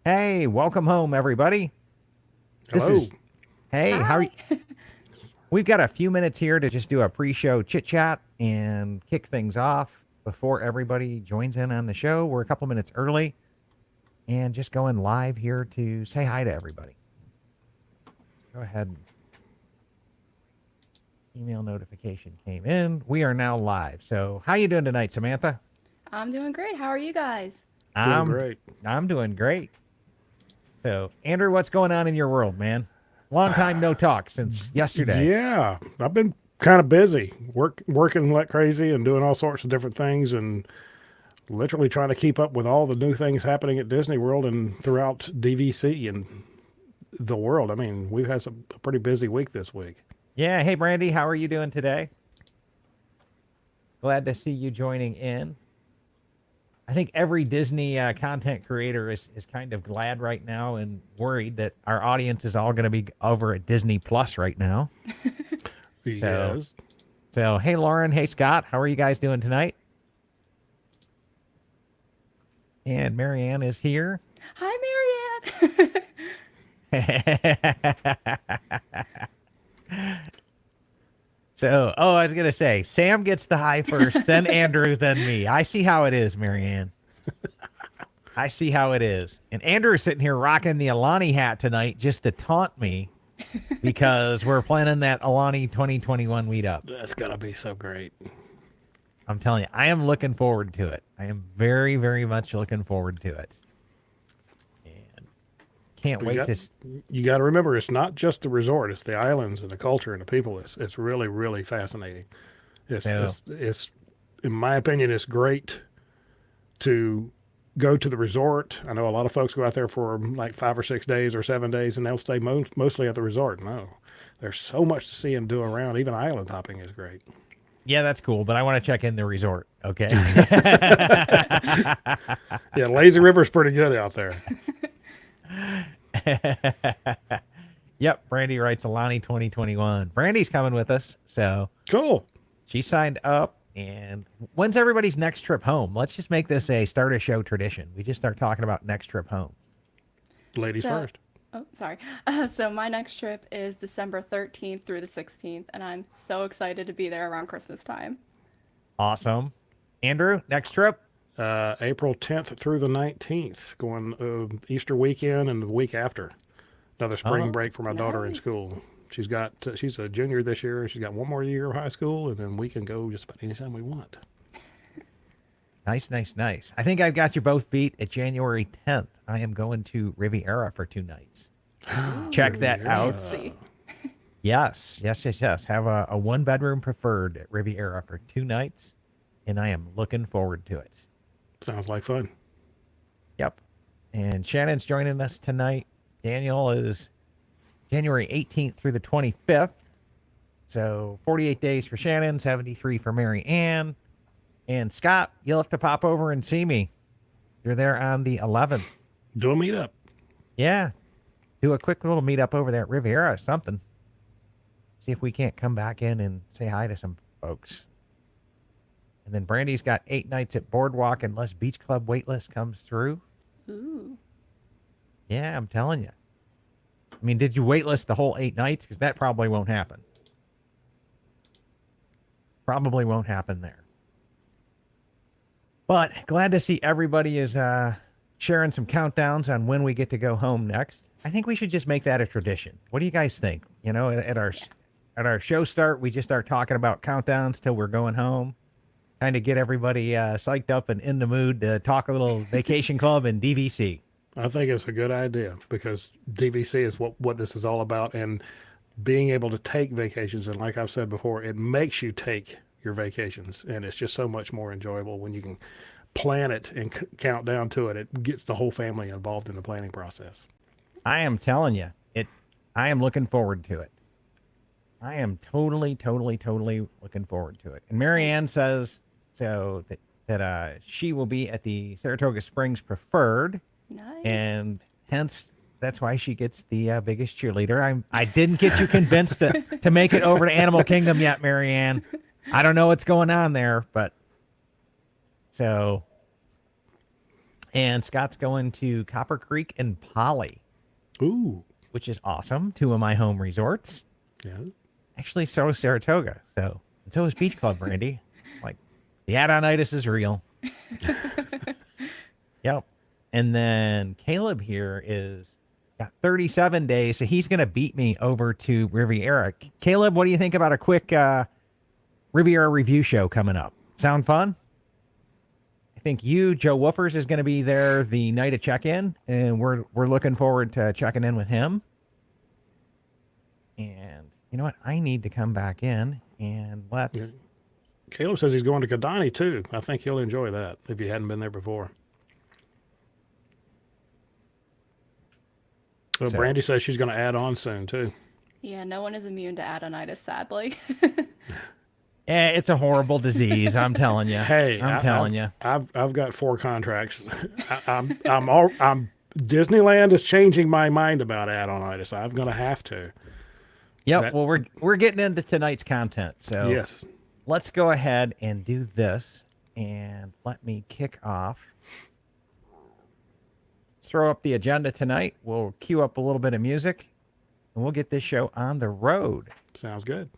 Hey, welcome home, everybody. This Hello. is, hey, how are Hi. you? We've got a few minutes here to just do a pre show chit chat and kick things off before everybody joins in on the show. We're a couple minutes early and just going live here to say hi to everybody. Go ahead. Email notification came in. We are now live. So, how you doing tonight, Samantha? I'm doing great. How are you guys? Doing I'm great. I'm doing great. So, Andrew, what's going on in your world, man? Long time no talk since yesterday. Yeah, I've been kind of busy, working like crazy and doing all sorts of different things and literally trying to keep up with all the new things happening at Disney World and throughout DVC and the world. I mean, we've had a pretty busy week this week. Yeah. Hey, Brandy, how are you doing today? Glad to see you joining in. I think every Disney content creator is kind of glad right now and worried that our audience is all going to be over at Disney Plus right now. Yes. So, hey, Lauren. Hey, Scott. How are you guys doing tonight? And Marianne is here. Hi, Marianne. So, I was going to say, Sam gets the high first, then Andrew, then me. I see how it is, Marianne. I see how it is. And Andrew's sitting here rocking the Alani hat tonight just to taunt me because we're planning that Alani 2021 meetup. That's got to be so great. I'm telling you, I am looking forward to it. I am very, very much looking forward to it. And can't wait to. You got to remember, it's not just the resort; it's the islands and the culture and the people. It's really really fascinating. It's in my opinion, it's great to go to the resort. I know a lot of folks go out there for like 5 or 6 days or 7 days, and they'll stay mostly at the resort. No, there's so much to see and do around. Even island hopping is great. Yeah, that's cool, but I want to check in the resort. Okay. Yeah, Lazy River's pretty good out there. Yep, Brandy writes Alani 2021. Brandy's coming with us, so Cool. she signed up. And when's everybody's next trip home? Let's just make this a start a show tradition. We just start talking about next trip home. Ladies So, first. oh, sorry. So my next trip is December 13th through the 16th, and I'm so excited to be there around Christmas time. Awesome. Andrew, next trip? April 10th through the 19th, going Easter weekend and the week after. Another spring Oh, break for my daughter in Nice. school. She's a junior this year. She's got one more year of high school, and then we can go just about anytime we want. nice, nice, nice. I think I've got you both beat at January 10th. I am going to Riviera for 2 nights. Check that out. Fancy. Yes, yes, yes, yes. Have a 1-bedroom preferred at Riviera for 2 nights, and I am looking forward to it. Sounds like fun. Yep. And Shannon's joining us tonight. Daniel is January 18th through the 25th. So 48 days for Shannon, 73 for Mary Ann. And Scott, you'll have to pop over and see me. You're there on the 11th. Do a meetup. Yeah. Do a quick little meetup over there at Riviera or something. See if we can't come back in and say hi to some folks. And then Brandy's got 8 nights at Boardwalk unless Beach Club waitlist comes through. Ooh. Yeah, I'm telling you. I mean, did you waitlist the whole 8 nights? Because that probably won't happen. Probably won't happen there. But glad to see everybody is sharing some countdowns on when we get to go home next. I think we should just make that a tradition. What do you guys think? You know, at our show start, we just start talking about countdowns till we're going home. Kind of get everybody psyched up and in the mood to talk a little vacation club and DVC. I think it's a good idea because DVC is what this is all about, and being able to take vacations. And like I've said before, it makes you take your vacations, and it's just so much more enjoyable when you can plan it and count down to it. It gets the whole family involved in the planning process. I am telling you, I am looking forward to it. I am totally, totally, totally looking forward to it. And Marianne says that she will be at the Saratoga Springs Preferred, Nice. and hence that's why she gets the biggest cheerleader. I didn't get you convinced to make it over to Animal Kingdom yet, Marianne. I don't know what's going on there, but so And Scott's going to Copper Creek and Poly, Ooh. which is awesome. 2 of my home resorts. Yeah. Actually, so is Saratoga. So, and so is Beach Club, Randy. Like, the add-on-itis is real. Yep. And then Caleb here is got 37 days, so he's going to beat me over to Riviera. Caleb, what do you think about a quick Riviera review show coming up? Sound fun? I think Joe Woofers is going to be there the night of check-in, and we're looking forward to checking in with him. And you know what? I need to come back in and let's... Yeah. Caleb says he's going to Kidani too. I think he'll enjoy that if he hadn't been there before. So Brandy says she's going to add on soon too. Yeah, no one is immune to adenitis, sadly. It's a horrible disease. I'm telling you. Hey, I'm telling you. I've got 4 contracts. I'm Disneyland is changing my mind about add-on-itis. I'm going to have to. Yep. Well, we're getting into tonight's content. So Yes. let's go ahead and do this. And let me kick off. Let's throw up the agenda tonight. We'll cue up a little bit of music, and we'll get this show on the road. Sounds good.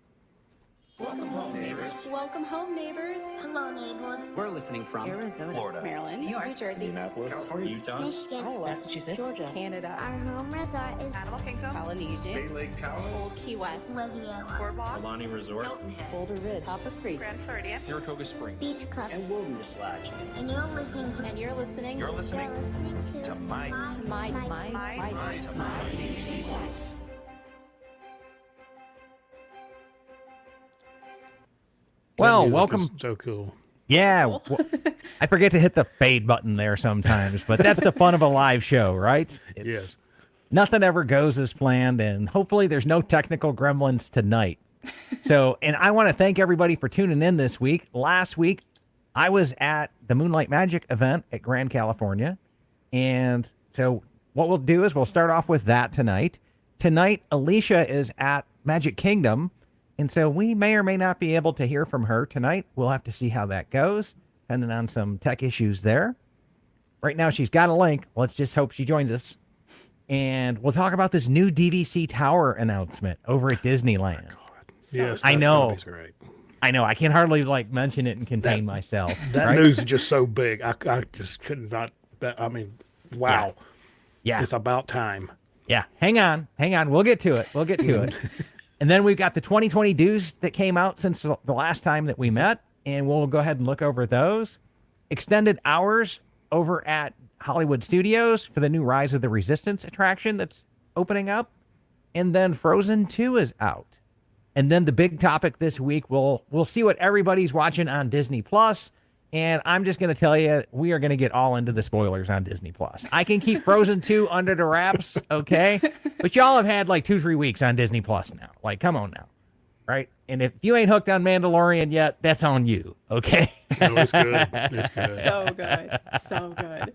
Welcome home, neighbors. Welcome home, neighbors. Hello, neighbors. We're listening from Arizona, Florida, Maryland, New York, New Jersey, Indianapolis, California, Utah, Michigan, Iowa, Massachusetts, Georgia, Canada, Our home resort is Animal Kingdom, Polynesian, Bay Lake Tower, Old Key West, Riviera, Boardwalk, Alani Resort, Boulder Ridge, Copper Creek, Grand Floridian, Saratoga Springs, Beach Club, and Wilderness Lodge. and you're listening to and you're listening You're listening to my to my DVC. Well, That music welcome. is so cool. Yeah. Cool. I forget to hit the fade button there sometimes, but that's the fun of a live show, right? Yes. Nothing ever goes as planned, and hopefully there's no technical gremlins tonight. So, and I want to thank everybody for tuning in this week. Last week, I was at the Moonlight Magic event at Grand California. And so what we'll do is we'll start off with that tonight. Tonight, Alicia is at Magic Kingdom. And so we may or may not be able to hear from her tonight. We'll have to see how that goes, depending on some tech issues there. Right now, she's got a link. Let's just hope she joins us. And we'll talk about this new DVC tower announcement over at Disneyland. Yes. I that's know. gonna be great. I know. I can hardly mention it and contain myself. That right? news is just so big. I just could not. I mean, wow. Yeah. It's about time. Yeah. Hang on. We'll get to it. And then we've got the 2020 dues that came out since the last time that we met, and we'll go ahead and look over those. Extended hours over at Hollywood Studios for the new Rise of the Resistance attraction that's opening up. And then Frozen 2 is out. And then the big topic this week, we'll see what everybody's watching on Disney Plus. And I'm just going to tell you, we are going to get all into the spoilers on Disney Plus. I can keep Frozen 2 under the wraps, okay? But y'all have had like 2-3 weeks on Disney Plus now. Like, come on now, right? And if you ain't hooked on Mandalorian yet, that's on you, okay? No, it's good. It's good. So good.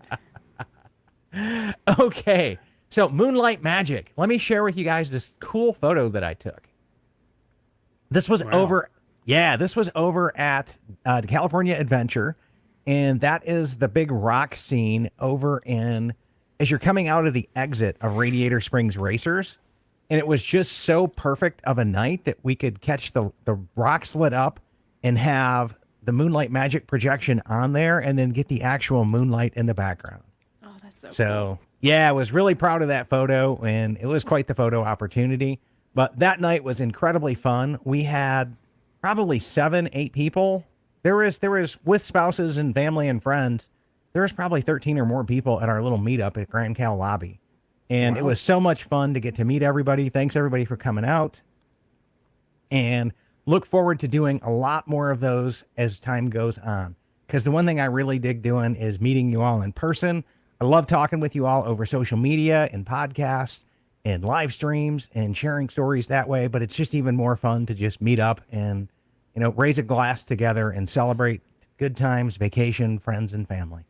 Okay, so Moonlight Magic. Let me share with you guys this cool photo that I took. This was over at the California Adventure, and that is the big rock scene over as you're coming out of the exit of Radiator Springs Racers. And it was just so perfect of a night that we could catch the rocks lit up and have the Moonlight Magic projection on there and then get the actual moonlight in the background. Oh, that's so So, yeah, I was really proud of that photo, and it was quite the photo opportunity. But that night was incredibly fun. We had probably 7-8 people. There was with spouses and family and friends. There was probably 13 or more people at our little meetup at Grand Cal Lobby. And it was so much fun to get to meet everybody. Thanks everybody for coming out. And look forward to doing a lot more of those as time goes on. Because the one thing I really dig doing is meeting you all in person. I love talking with you all over social media and podcasts and live streams and sharing stories that way. But it's just even more fun to just meet up and, raise a glass together and celebrate good times, vacation, friends, and family.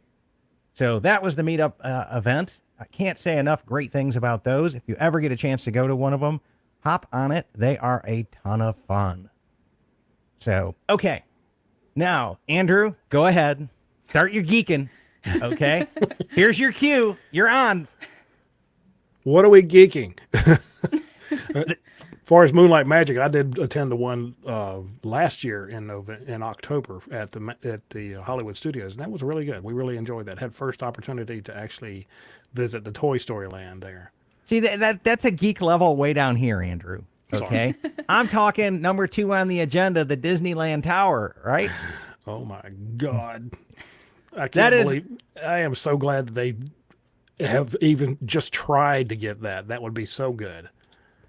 So that was the meetup event. I can't say enough great things about those. If you ever get a chance to go to one of them, hop on it. They are a ton of fun. So, okay. Now, Andrew, go ahead. Start your geeking. Okay. Here's your cue. You're on. What are we geeking? As far as Moonlight Magic, I did attend the one last year in October at the Hollywood Studios, and that was really good. We really enjoyed that. Had first opportunity to actually visit the Toy Story Land there. See, that's a geek level way down here, Andrew. Okay. I'm talking number 2 on the agenda, the Disneyland Tower, right? Oh my God. I can't believe, I am so glad that they have even just tried to get that. That would be so good.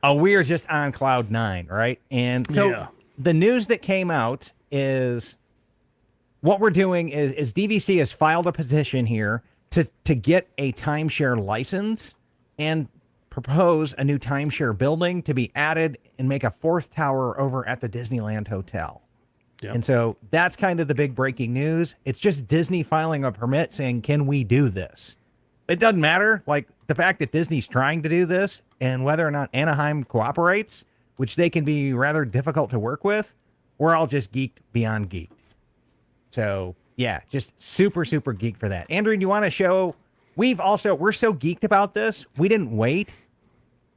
Oh, we are just on cloud 9, right? And so Yeah. the news that came out is what we're doing is DVC has filed a petition here to get a timeshare license and propose a new timeshare building to be added and make a 4th tower over at the Disneyland Hotel. Yep. And so that's kind of the big breaking news. It's just Disney filing a permit saying, can we do this? It doesn't matter. Like the fact that Disney's trying to do this and whether or not Anaheim cooperates, which they can be rather difficult to work with, we're all just geeked beyond geeked. So yeah, just super, super geeked for that. Andrew, do you want to show? We're so geeked about this. We didn't wait.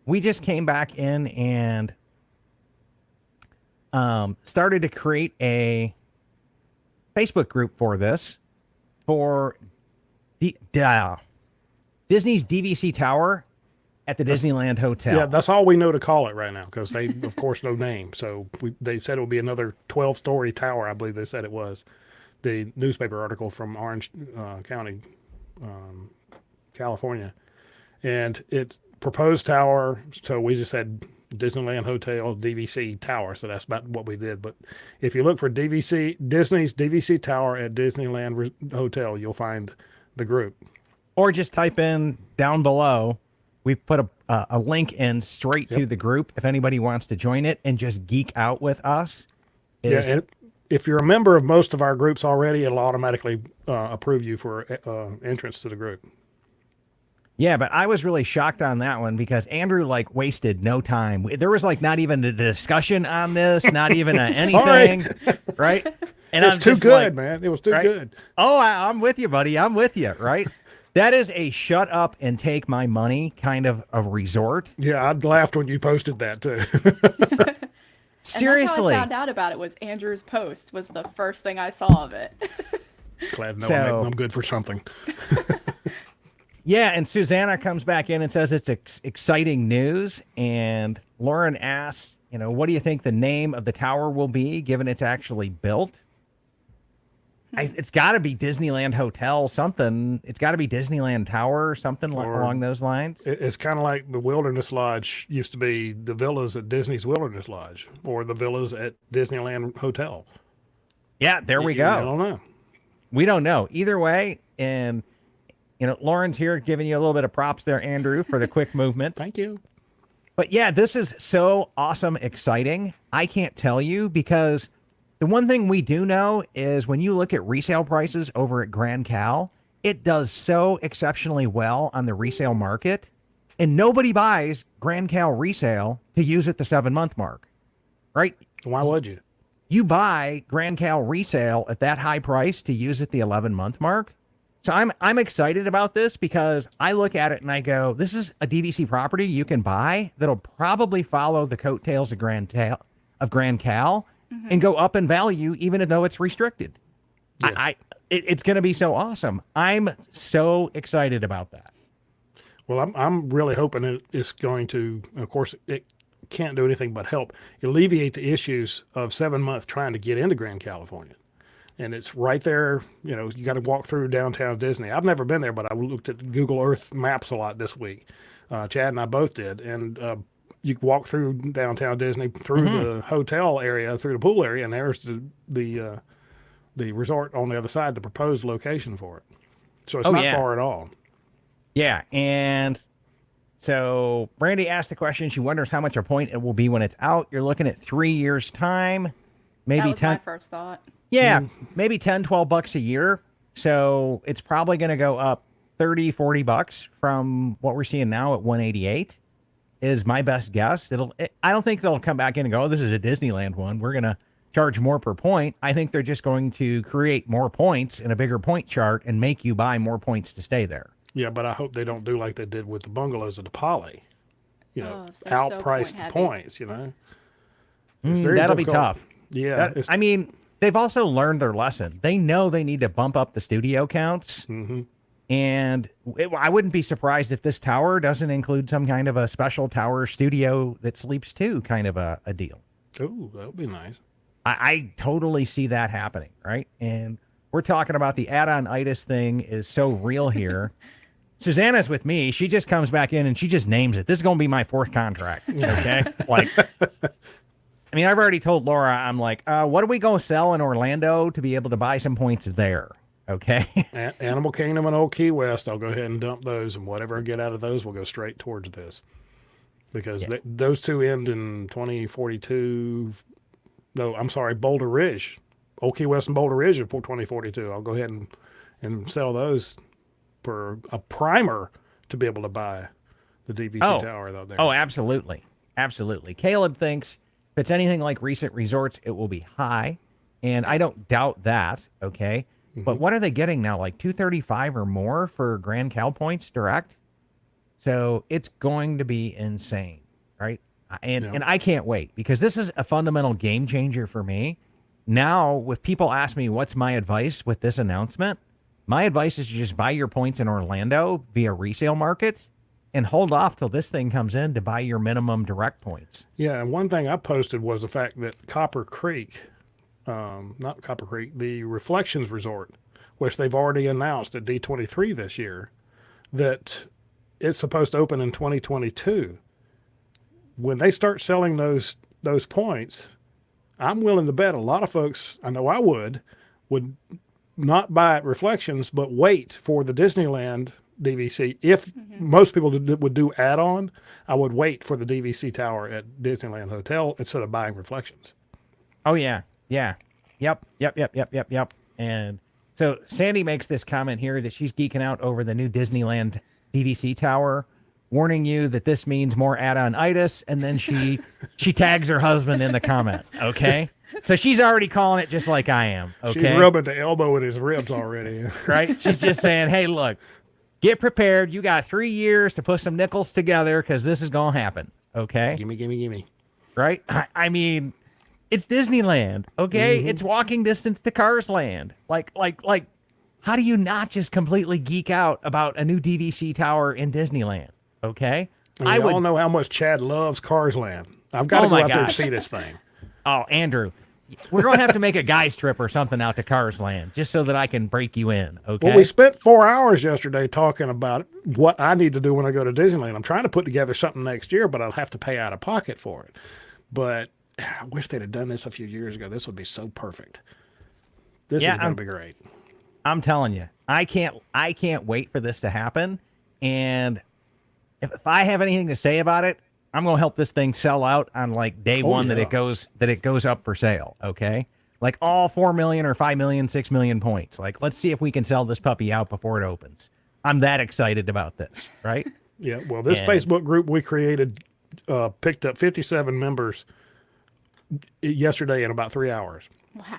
We just came back in and started to create a Facebook group for this for Disney's DVC Tower at the Disneyland Hotel. Yeah, that's all we know to call it right now because they, of course, no name. So they said it would be another 12-story tower, I believe they said it was. The newspaper article from Orange County, California. And it's proposed tower, so we just said Disneyland Hotel, DVC Tower, so that's about what we did. But if you look for Disney's DVC Tower at Disneyland Hotel, you'll find the group. Or just type in down below. We put a link in straight to the group if anybody wants to join it and just geek out with us. And if you're a member of most of our groups already, it'll automatically approve you for entrance to the group. Yeah, but I was really shocked on that one because Andrew wasted no time. There was not even a discussion on this, not even anything, right? And It was too good, man. It was too good. Oh, I'm with you, buddy. I'm with you, right? That is a shut up and take my money kind of a resort. Yeah, I laughed when you posted that too. Seriously. And that's how I found out about it was Andrew's post was the first thing I saw of it. Glad to know I'm good for something. Yeah, and Susanna comes back in and says it's exciting news. And Lauren asks, what do you think the name of the tower will be given it's actually built? It's got to be Disneyland Hotel, something. It's got to be Disneyland Tower, something along those lines. It's kind of like the Wilderness Lodge used to be the villas at Disney's Wilderness Lodge or the villas at Disneyland Hotel. Yeah, there we go. I don't know. We don't know. Either way, and, Lauren's here giving you a little bit of props there, Andrew, for the quick movement. Thank you. But yeah, this is so awesome, exciting. I can't tell you because the one thing we do know is when you look at resale prices over at Grand Cal, it does so exceptionally well on the resale market. And nobody buys Grand Cal resale to use at the 7-month mark, right? Why would you? You buy Grand Cal resale at that high price to use at the 11-month mark. So I'm excited about this because I look at it and I go, this is a DVC property you can buy that'll probably follow the coattails of Grand Cal and go up in value even though it's restricted. Yeah. It's going to be so awesome. I'm so excited about that. Well, I'm really hoping it's going to, of course, it can't do anything but help alleviate the issues of 7 months trying to get into Grand California. And it's right there, you got to walk through downtown Disney. I've never been there, but I looked at Google Earth Maps a lot this week. Chad and I both did. And you walk through downtown Disney, through the hotel area, through the pool area, and there's the resort on the other side, the proposed location for it. So it's not far at all. Yeah, and so Brandy asked the question. She wonders how much a point it will be when it's out. You're looking at 3 years' time, maybe that was 10. my first thought. Yeah, maybe $10-12 a year. So it's probably going to go up $30-40 from what we're seeing now at $188 is my best guess. I don't think they'll come back in and go, oh, this is a Disneyland one. We're going to charge more per point. I think they're just going to create more points in a bigger point chart and make you buy more points to stay there. Yeah, but I hope they don't do like they did with the bungalows at the Poly. You know, Oh, they're so outprice the point-heavy. points, you know. It's very That'll be difficult. tough. Yeah. I mean, they've also learned their lesson. They know they need to bump up the studio counts. And I wouldn't be surprised if this tower doesn't include some kind of a special tower studio that sleeps too kind of a deal. Oh, that would be nice. I totally see that happening, right? And we're talking about the add-on-itis thing is so real here. Susanna's with me. She just comes back in and she just names it. This is going to be my 4th contract, okay? Like, I mean, I've already told Laura, I'm like, what are we going to sell in Orlando to be able to buy some points there, okay? Animal Kingdom and Old Key West, I'll go ahead and dump those, and whatever I get out of those will go straight towards this. Because those two end in 2042. No, I'm sorry, Boulder Ridge. Old Key West and Boulder Ridge are for 2042. I'll go ahead and sell those for a primer to be able to buy the DVC tower out there. Oh, absolutely. Absolutely. Caleb thinks if it's anything like recent resorts, it will be high. And I don't doubt that, okay? But what are they getting now? Like 235 or more for Grand Cal points direct? So it's going to be insane, right? And I can't wait because this is a fundamental game changer for me. Now, with people ask me what's my advice with this announcement, my advice is to just buy your points in Orlando via resale markets and hold off till this thing comes in to buy your minimum direct points. Yeah, and one thing I posted was the fact that Copper Creek, not Copper Creek, the Reflections Resort, which they've already announced at D23 this year, that it's supposed to open in 2022. When they start selling those points, I'm willing to bet a lot of folks, I know I would not buy at Reflections, but wait for the Disneyland DVC. If most people would do add-on, I would wait for the DVC tower at Disneyland Hotel instead of buying Reflections. Oh, yeah. Yeah. Yep. And so Sandy makes this comment here that she's geeking out over the new Disneyland DVC tower, warning you that this means more add-on-itis, and then she tags her husband in the comment, okay? So she's already calling it just like I am, okay? She's rubbing the elbow with his ribs already. Right? She's just saying, hey, look, get prepared. You got 3 years to put some nickels together because this is going to happen, okay? Gimme. Right? I mean, it's Disneyland, okay? It's walking distance to Cars Land. Like, how do you not just completely geek out about a new DVC tower in Disneyland, okay? And we all know how much Chad loves Cars Land. I've got to go out there and see this thing. Oh, Andrew, we're going to have to make a guy's trip or something out to Cars Land just so that I can break you in, okay? Well, we spent 4 hours yesterday talking about what I need to do when I go to Disneyland. I'm trying to put together something next year, but I'll have to pay out of pocket for it. But I wish they'd have done this a few years ago. This would be so perfect. This is going to be great. I'm telling you, I can't wait for this to happen. And if I have anything to say about it, I'm going to help this thing sell out on like day one that it goes up for sale. Okay. Like all 4 million or 5 million, 6 million points. Like, let's see if we can sell this puppy out before it opens. I'm that excited about this. Right. Yeah. Well, this Facebook group we created, picked up 57 members yesterday in about 3 hours. Wow.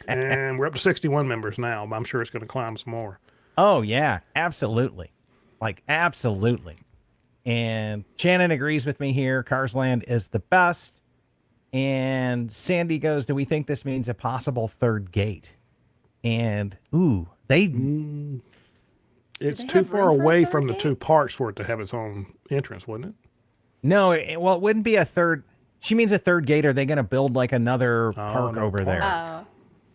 And we're up to 61 members now. I'm sure it's going to climb some more. Oh yeah, absolutely. Like absolutely. And Shannon agrees with me here. Cars Land is the best. And Sandy goes, do we think this means a possible third gate? And it's they too have far room for a away third from the gate? two parks for it to have its own entrance, wouldn't it? No, it wouldn't be a third. She means a third gate. Are they going to build like another park no, over there? Oh,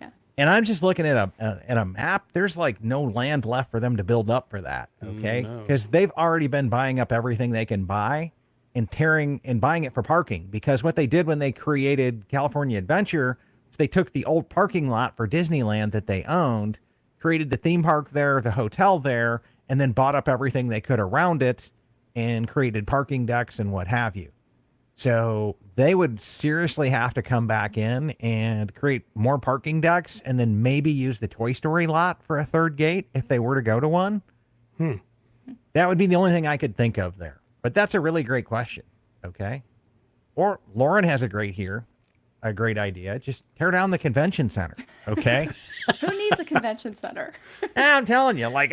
yeah. And I'm just looking at a map. There's like no land left for them to build up for that. Okay. Because they've already been buying up everything they can buy and buying it for parking. Because what they did when they created California Adventure is they took the old parking lot for Disneyland that they owned, created the theme park there, the hotel there, and then bought up everything they could around it and created parking decks and what have you. So they would seriously have to come back in and create more parking decks and then maybe use the Toy Story lot for a third gate if they were to go to one. That would be the only thing I could think of there. But that's a really great question. Okay. Or Lauren has a great here. a great idea. Just tear down the convention center, okay? Who needs a convention center? I'm telling you, like,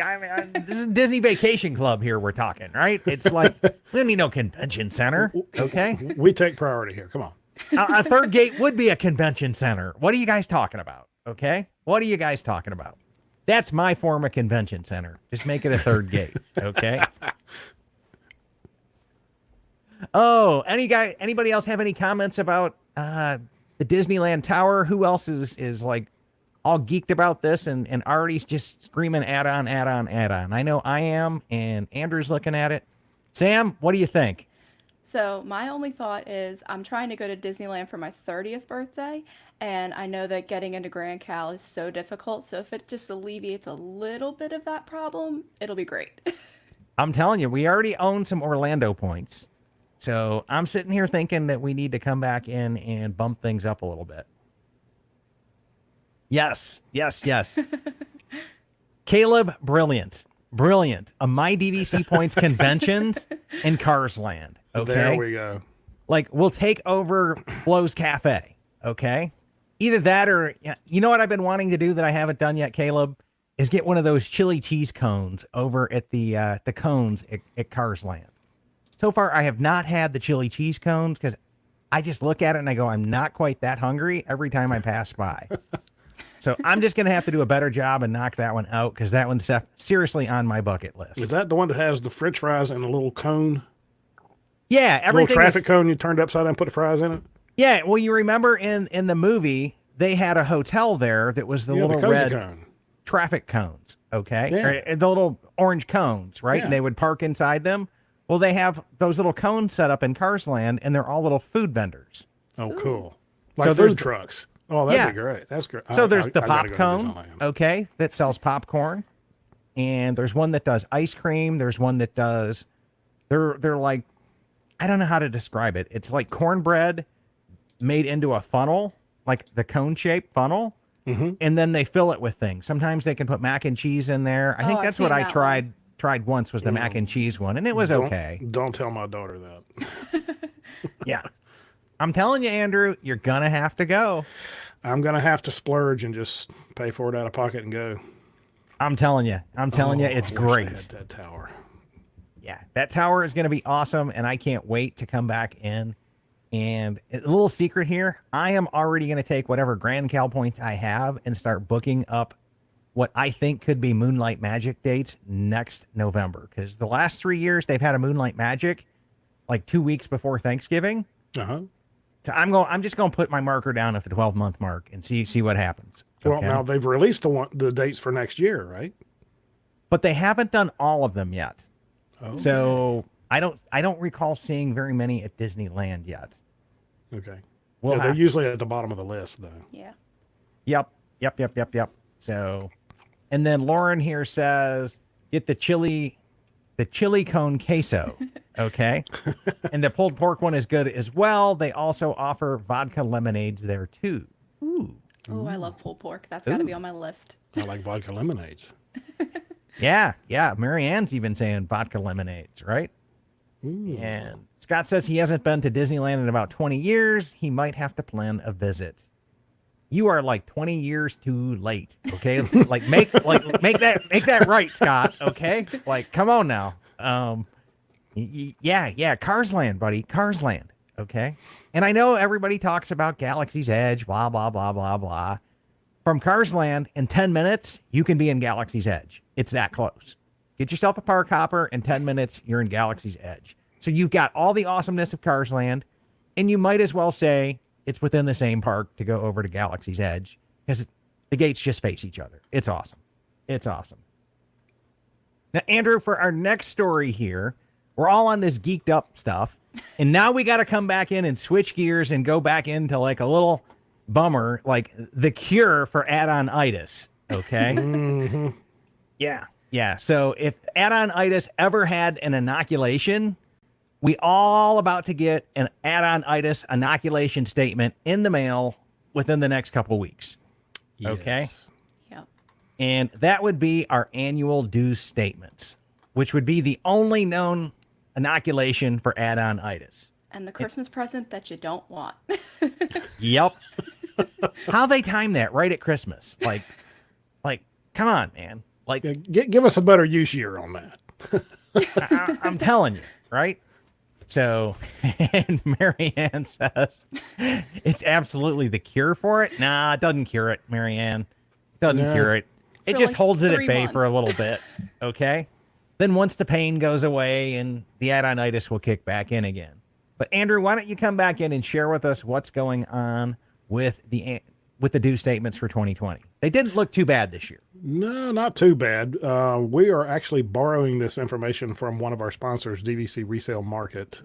this is Disney Vacation Club here we're talking, right? It's like, we don't need no convention center, okay? We take priority here. Come on. A third gate would be a convention center. What are you guys talking about, okay? What are you guys talking about? That's my form of convention center. Just make it a third gate, okay? Oh, anybody else have any comments about the Disneyland Tower? Who else is like all geeked about this and already's just screaming add-on. I know I am, and Andrew's looking at it. Sam, what do you think? So my only thought is I'm trying to go to Disneyland for my 30th birthday, and I know that getting into Grand Cal is so difficult. So if it just alleviates a little bit of that problem, it'll be great. I'm telling you, we already own some Orlando points. So I'm sitting here thinking that we need to come back in and bump things up a little bit. Yes. Caleb, brilliant. A My DVC Points conventions in Cars Land. Okay. There we go. Like, we'll take over Flo's Cafe. Okay. Either that or, you know what I've been wanting to do that I haven't done yet, Caleb, is get one of those chili cheese cones over at the cones at Cars Land. So far, I have not had the chili cheese cones because I just look at it and I go, I'm not quite that hungry every time I pass by. So I'm just going to have to do a better job and knock that one out because that one's seriously on my bucket list. Is that the one that has the French fries and a little cone? Yeah, everything. Little traffic cone you turned upside down and put the fries in it? Yeah, well, you remember in the movie, they had a hotel there that was the little the red cone. traffic cones, okay? Yeah. Or the little orange cones, right? Yeah. And they would park inside them. Well, they have those little cones set up in Cars Land, and they're all little food vendors. Oh, cool. Like So there's food the- trucks. Oh, that'd be great. That's great. So there's the I pop gotta go to cone, Disneyland. okay, that sells popcorn. And there's one that does ice cream. There's one that does, they're like, I don't know how to describe it. It's like cornbread made into a funnel, like the cone-shaped funnel. Mm-hmm. And then they fill it with things. Sometimes they can put mac and cheese in there. I think I've that's what seen I that tried once was the mac and cheese one, and it was okay. Don't tell my daughter that. Yeah. I'm telling you, Andrew, you're going to have to go. I'm going to have to splurge and just pay for it out of pocket and go. I'm telling you, it's I wish I great. had that tower. Yeah, that tower is going to be awesome, and I can't wait to come back in. And a little secret here, I am already going to take whatever Grand Cal points I have and start booking up what I think could be Moonlight Magic dates next November. Because the last 3 years, they've had a Moonlight Magic like 2 weeks before Thanksgiving. Uh-huh. So I'm just going to put my marker down at the 12-month mark and see what happens. Well, okay? now they've released the dates for next year, right? But they haven't done all of them yet. Oh. So I don't recall seeing very many at Disneyland yet. Okay. We'll They're have usually at the bottom of the list, though. Yeah. Yep. So, and then Lauren here says, get the chili cone queso. Okay. And the pulled pork one is good as well. They also offer vodka lemonades there too. Ooh. Oh, I love pulled pork. That's got to Ooh. be on my list. I like vodka lemonades. Yeah. Mary Ann's even saying vodka lemonades, right? Ooh. And Scott says he hasn't been to Disneyland in about 20 years. He might have to plan a visit. You are like 20 years too late. Okay. make that right, Scott. Okay. Like, come on now. Yeah. Cars Land, buddy. Cars Land. Okay. And I know everybody talks about Galaxy's Edge, blah, blah, blah, blah, blah. From Cars Land, in 10 minutes, you can be in Galaxy's Edge. It's that close. Get yourself a park hopper. In 10 minutes, you're in Galaxy's Edge. So you've got all the awesomeness of Cars Land, and you might as well say it's within the same park to go over to Galaxy's Edge because the gates just face each other. It's awesome. Now, Andrew, for our next story here, we're all on this geeked up stuff, and now we got to come back in and switch gears and go back into like a little bummer, like the cure for add-on-itis. Okay. Mm-hmm. Yeah. So if add-on-itis ever had an inoculation, we all about to get an add-on-itis inoculation statement in the mail within the next couple weeks. Okay. Yes. Yep. And that would be our annual due statements, which would be the only known inoculation for add-on-itis. And the Christmas present that you don't want. Yep. How they time that right at Christmas? Like, come on, man. Like, Yeah, give us a better use year on that. I'm telling you, right? So, and Marianne says, it's absolutely the cure for it. Nah, it doesn't cure it, Marianne. It doesn't No. cure it. It For just like holds it at 3 bay for a months. little bit. Okay. Then once the pain goes away and the adenitis will kick back in again. But Andrew, why don't you come back in and share with us what's going on with the due statements for 2020? They didn't look too bad this year. No, not too bad. We are actually borrowing this information from one of our sponsors, DVC Resale Market.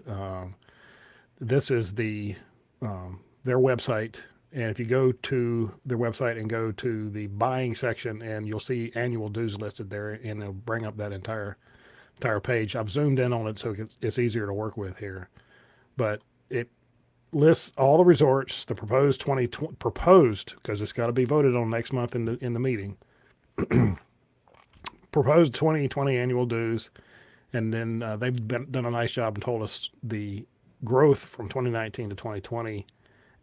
This is their website. And if you go to their website and go to the buying section, and you'll see annual dues listed there, and it'll bring up that entire page. I've zoomed in on it so it's easier to work with here. But it lists all the resorts, the proposed because it's got to be voted on next month in the meeting. Proposed 2020 annual dues, and then they've done a nice job and told us the growth from 2019 to 2020,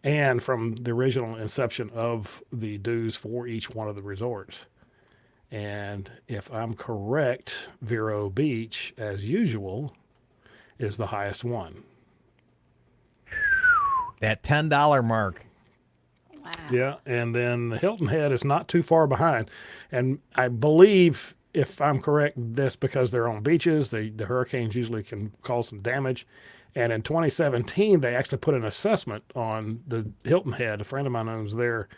and from the original inception of the dues for each one of the resorts. And if I'm correct, Vero Beach, as usual, is the highest one. That $10 mark. Wow. Yeah, and then the Hilton Head is not too far behind. And I believe, if I'm correct, that's because they're on beaches. The hurricanes usually can cause some damage. And in 2017, they actually put an assessment on the Hilton Head. A friend of mine owns there.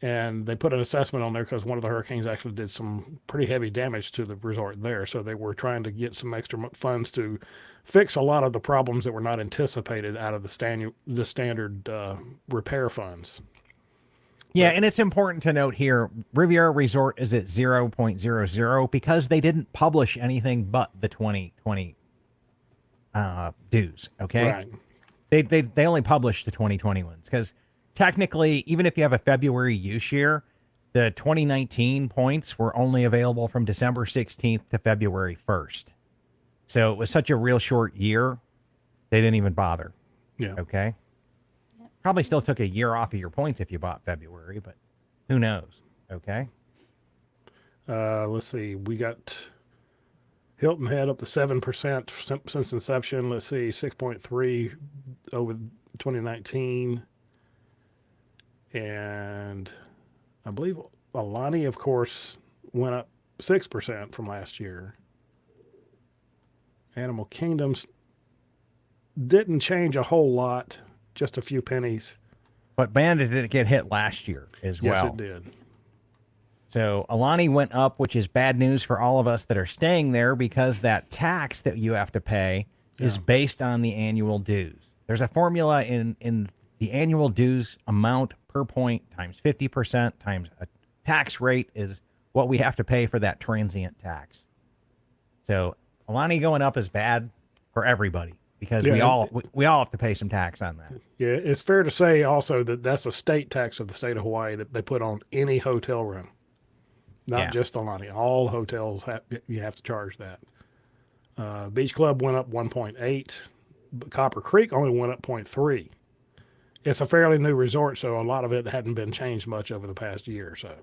And they put an assessment on there because one of the hurricanes actually did some pretty heavy damage to the resort there. So they were trying to get some extra funds to fix a lot of the problems that were not anticipated out of the standard repair funds. Yeah, and it's important to note here, Riviera Resort is at 0.00 because they didn't publish anything but the 2020 dues, okay? Right. They only published the 2020 ones because technically, even if you have a February use year, the 2019 points were only available from December 16th to February 1st. So it was such a real short year, they didn't even bother. Yeah. Okay. Probably still took a year off of your points if you bought February, but who knows? Okay. Let's see. We got Hilton Head up to 7% since inception. Let's see, 6.3 over 2019. And I believe Alani, of course, went up 6% from last year. Animal Kingdoms didn't change a whole lot, just a few pennies. But Bandit didn't get hit last year as well. Yes, it did. So Alani went up, which is bad news for all of us that are staying there because that tax that you have to pay is based on the annual dues. There's a formula in the annual dues amount per point times 50% times a tax rate is what we have to pay for that transient tax. So Alani going up is bad for everybody because we all have to pay some tax on that. Yeah, it's fair to say also that that's a state tax of the state of Hawaii that they put on any hotel room, not just Alani. All hotels you have to charge that. Beach Club went up 1.8. Copper Creek only went up 0.3. It's a fairly new resort, so a lot of it hadn't been changed much over the past year or so.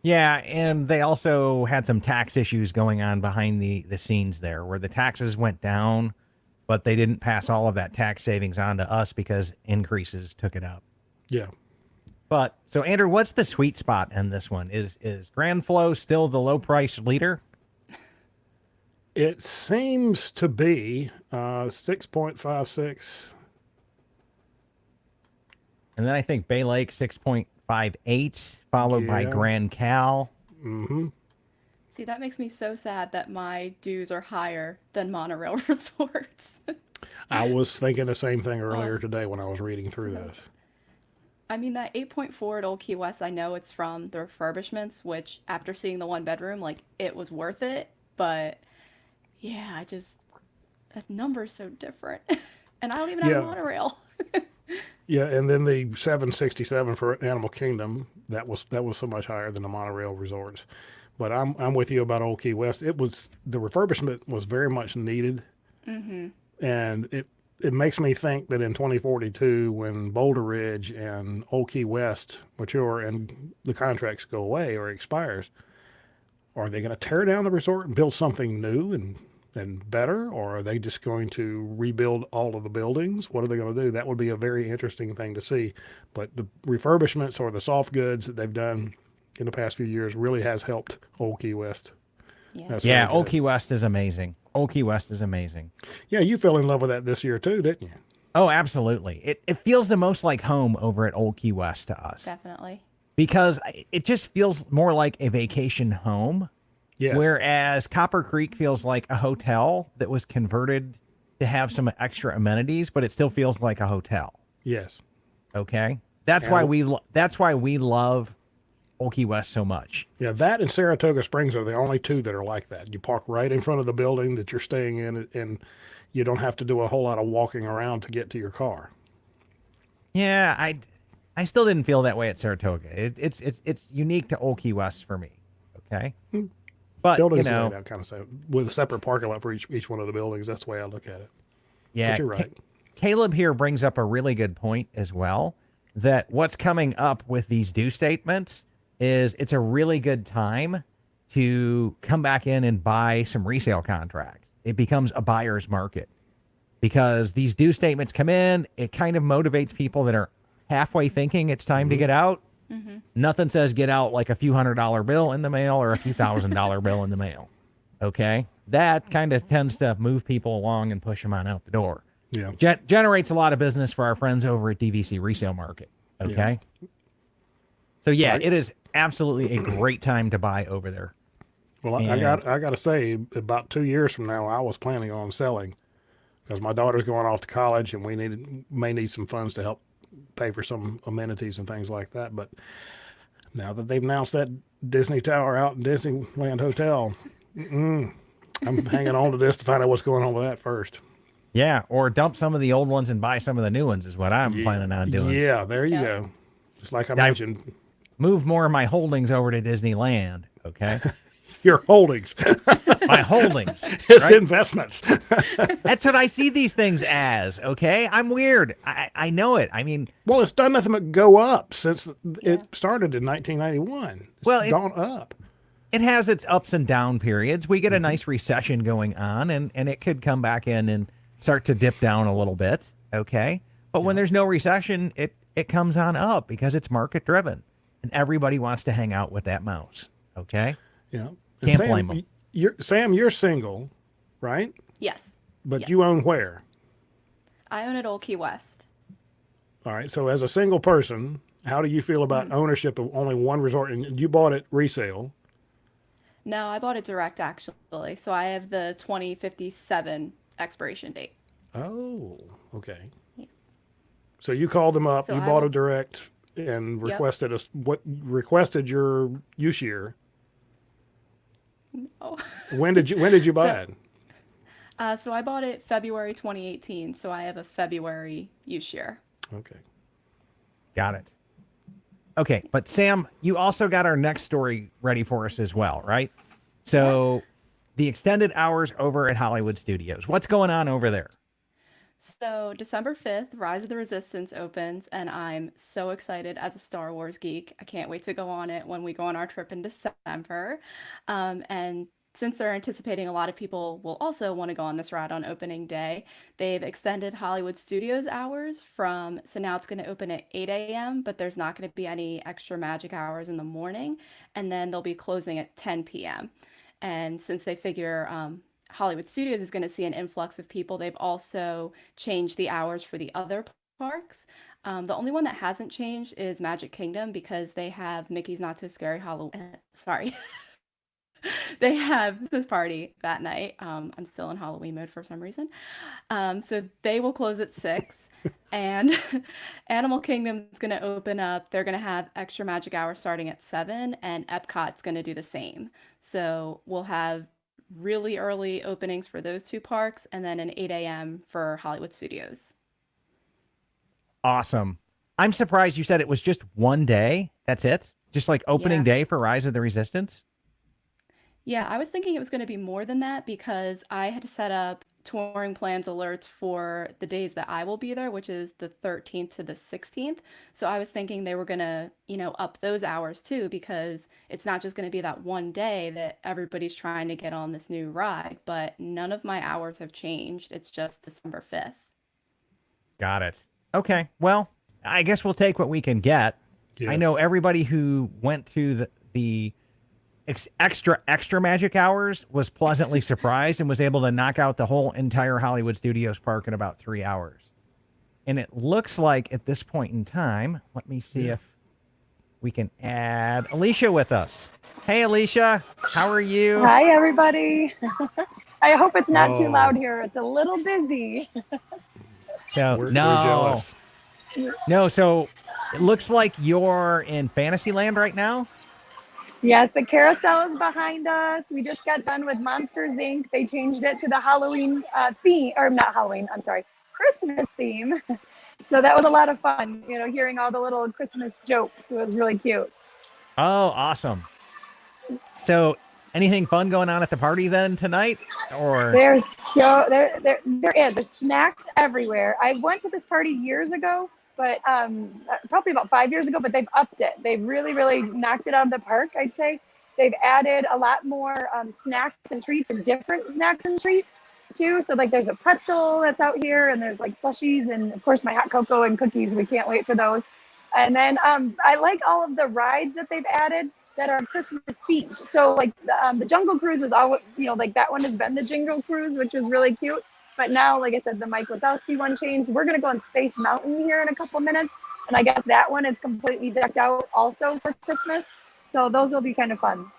Yeah, and they also had some tax issues going on behind the scenes there where the taxes went down, but they didn't pass all of that tax savings on to us because increases took it up. Yeah. But so Andrew, what's the sweet spot in this one? Is Grand Flow still the low price leader? It seems to be 6.56. And then I think Bay Lake 6.58, followed by Yeah. Grand Cal. Mm-hmm. See, that makes me so sad that my dues are higher than monorail resorts. I was thinking the same thing earlier today when I was reading through this. I mean, that 8.4 at Old Key West, I know it's from the refurbishments, which after seeing the one bedroom, like, it was worth it. But yeah, that number's so different. And I don't even have a monorail. Yeah, and then the 767 for Animal Kingdom, that was so much higher than the monorail resorts. But I'm with you about Old Key West. The refurbishment was very much needed, and it makes me think that in 2042, when Boulder Ridge and Old Key West mature and the contracts go away or expires, are they going to tear down the resort and build something new and better, or are they just going to rebuild all of the buildings? What are they going to do? That would be a very interesting thing to see. But the refurbishments or the soft goods that they've done in the past few years really has helped Old Key West. Yeah. That's Yeah, really Old good. Key West is amazing. Old Key West is amazing. Yeah, you fell in love with that this year too, didn't you? Oh, absolutely. It feels the most like home over at Old Key West to us Definitely. because it just feels more like a vacation home. Yes. Whereas Copper Creek feels like a hotel that was converted to have some extra amenities, but it still feels like a hotel. Yes. Okay, that's And- why we love Old Key West so much. Yeah, that and Saratoga Springs are the only two that are like that. You park right in front of the building that you're staying in, and you don't have to do a whole lot of walking around to get to your car. Yeah, I still didn't feel that way at Saratoga. It's unique to Old Key West for me. Okay, but Buildings you know, laid out kind of same, with a separate parking lot for each one of the buildings. That's the way I look at it. yeah, But you're right. Caleb here brings up a really good point as well. That what's coming up with these due statements is it's a really good time to come back in and buy some resale contracts. It becomes a buyer's market because these due statements come in. It kind of motivates people that are halfway thinking it's time to get out. Nothing says get out like a few $100 bill in the mail or a few $1,000 bill in the mail. Okay. That kind of tends to move people along and push them on out the door. Yeah. Generates a lot of business for our friends over at DVC Resale Market. Okay. So yeah, it is absolutely a great time to buy over there. Well, I got to say, about 2 years from now, I was planning on selling because my daughter's going off to college, and we may need some funds to help pay for some amenities and things like that. But now that they've announced that Disney Tower out in Disneyland Hotel, I'm hanging on to this to find out what's going on with that first. Yeah, or dump some of the old ones and buy some of the new ones is what I'm planning on doing. Yeah, there you Yeah. go. Just like I mentioned, Move more of my holdings over to Disneyland. Okay, your holdings, my holdings. his right? investments. That's what I see these things as. Okay, I'm weird. I know it. I mean, Well, it's done nothing but go up since it started in 1991. It's Well, gone up. it has its ups and down periods. We get a nice recession going on, and it could come back in and start to dip down a little bit. Okay, but when there's no recession, it comes on up because it's market driven, and everybody wants to hang out with that mouse. Okay. Yeah. Can't Sam, blame 'em. You're single, right? Yes. But Yes. you own where? I own at Old Key West. All right. So as a single person, how do you feel about ownership of only one resort? And you bought it resale. No, I bought it direct actually. So I have the 2057 expiration date. Oh, okay. Yeah. So you called them up, So you I bought will- it direct, and Yep. requested your use year. Oh. When did you buy So- it? So I bought it February 2018. So I have a February use year. Okay. Got it. Okay, but Sam, you also got our next story ready for us as well, right? So, the extended hours over at Hollywood Studios. What's going on over there? So December 5th, Rise of the Resistance opens, and I'm so excited as a Star Wars geek. I can't wait to go on it when we go on our trip in December. And since they're anticipating a lot of people will also want to go on this ride on opening day, they've extended Hollywood Studios hours so now it's going to open at 8 a.m., but there's not going to be any extra magic hours in the morning, and then they'll be closing at 10 p.m. And since they figure Hollywood Studios is going to see an influx of people, they've also changed the hours for the other parks. The only one that hasn't changed is Magic Kingdom because they have Mickey's Not So Scary Halloween. Sorry. They have Christmas party that night. I'm still in Halloween mode for some reason. So they will close at 6. And Animal Kingdom is going to open up. They're going to have extra magic hours starting at 7. And Epcot's going to do the same. So we'll have really early openings for those two parks and then an 8 a.m. for Hollywood Studios. Awesome. I'm surprised you said it was just one day. That's it? Just like opening Yeah. day for Rise of the Resistance? Yeah, I was thinking it was going to be more than that because I had set up touring plans alerts for the days that I will be there, which is the 13th to the 16th. So I was thinking they were going to, up those hours too, because it's not just going to be that one day that everybody's trying to get on this new ride, but none of my hours have changed. It's just December 5th. Got it. Okay. Well, I guess we'll take what we can get. I Yes. know everybody who went to the extra magic hours was pleasantly surprised and was able to knock out the whole entire Hollywood Studios park in about 3 hours. And it looks like at this point in time, let me see if we can add Alicia with us. Hey, Alicia, how are you? Hi, everybody. I hope it's not too Oh. loud here. It's a little busy. So We're no, jealous. no. So it looks like you're in Fantasyland right now. Yes, the carousel is behind us. We just got done with Monsters Inc. They changed it to the Halloween theme, or not Halloween, I'm sorry, Christmas theme. So that was a lot of fun, hearing all the little Christmas jokes. It was really cute. Oh, awesome. So anything fun going on at the party then tonight? Or There's there's snacks everywhere. I went to this party years ago, but probably about 5 years ago, but they've upped it. They've really, really knocked it out of the park, I'd say. They've added a lot more snacks and treats, and different snacks and treats too. So like there's a pretzel that's out here, and there's like slushies, and of course my hot cocoa and cookies. We can't wait for those. And then I like all of the rides that they've added that are Christmas themed. So like the Jungle Cruise was all, like that one has been the Jingle Cruise, which was really cute. But now, like I said, the Mike Wazowski one changed. We're going to go on Space Mountain here in a couple minutes. And I guess that one is completely decked out also for Christmas. So those will be kind of fun.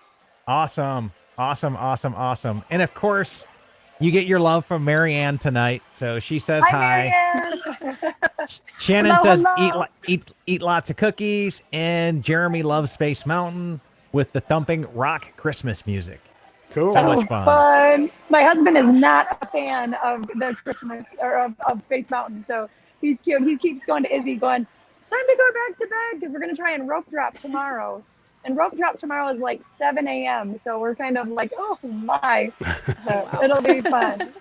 awesome. And of course, you get your love from Marianne tonight. So she says hi. Marianne. Shannon Hello, says hello. eat lots of cookies, and Jeremy loves Space Mountain with the thumping rock Christmas music. Cool. So much fun. My husband is not a fan of the Christmas or of Space Mountain. So he's cute. He keeps going to Izzy going, it's time to go back to bed because we're going to try and rope drop tomorrow. And rope drop tomorrow is like 7 a.m. So we're kind of like, oh my. So it'll be fun.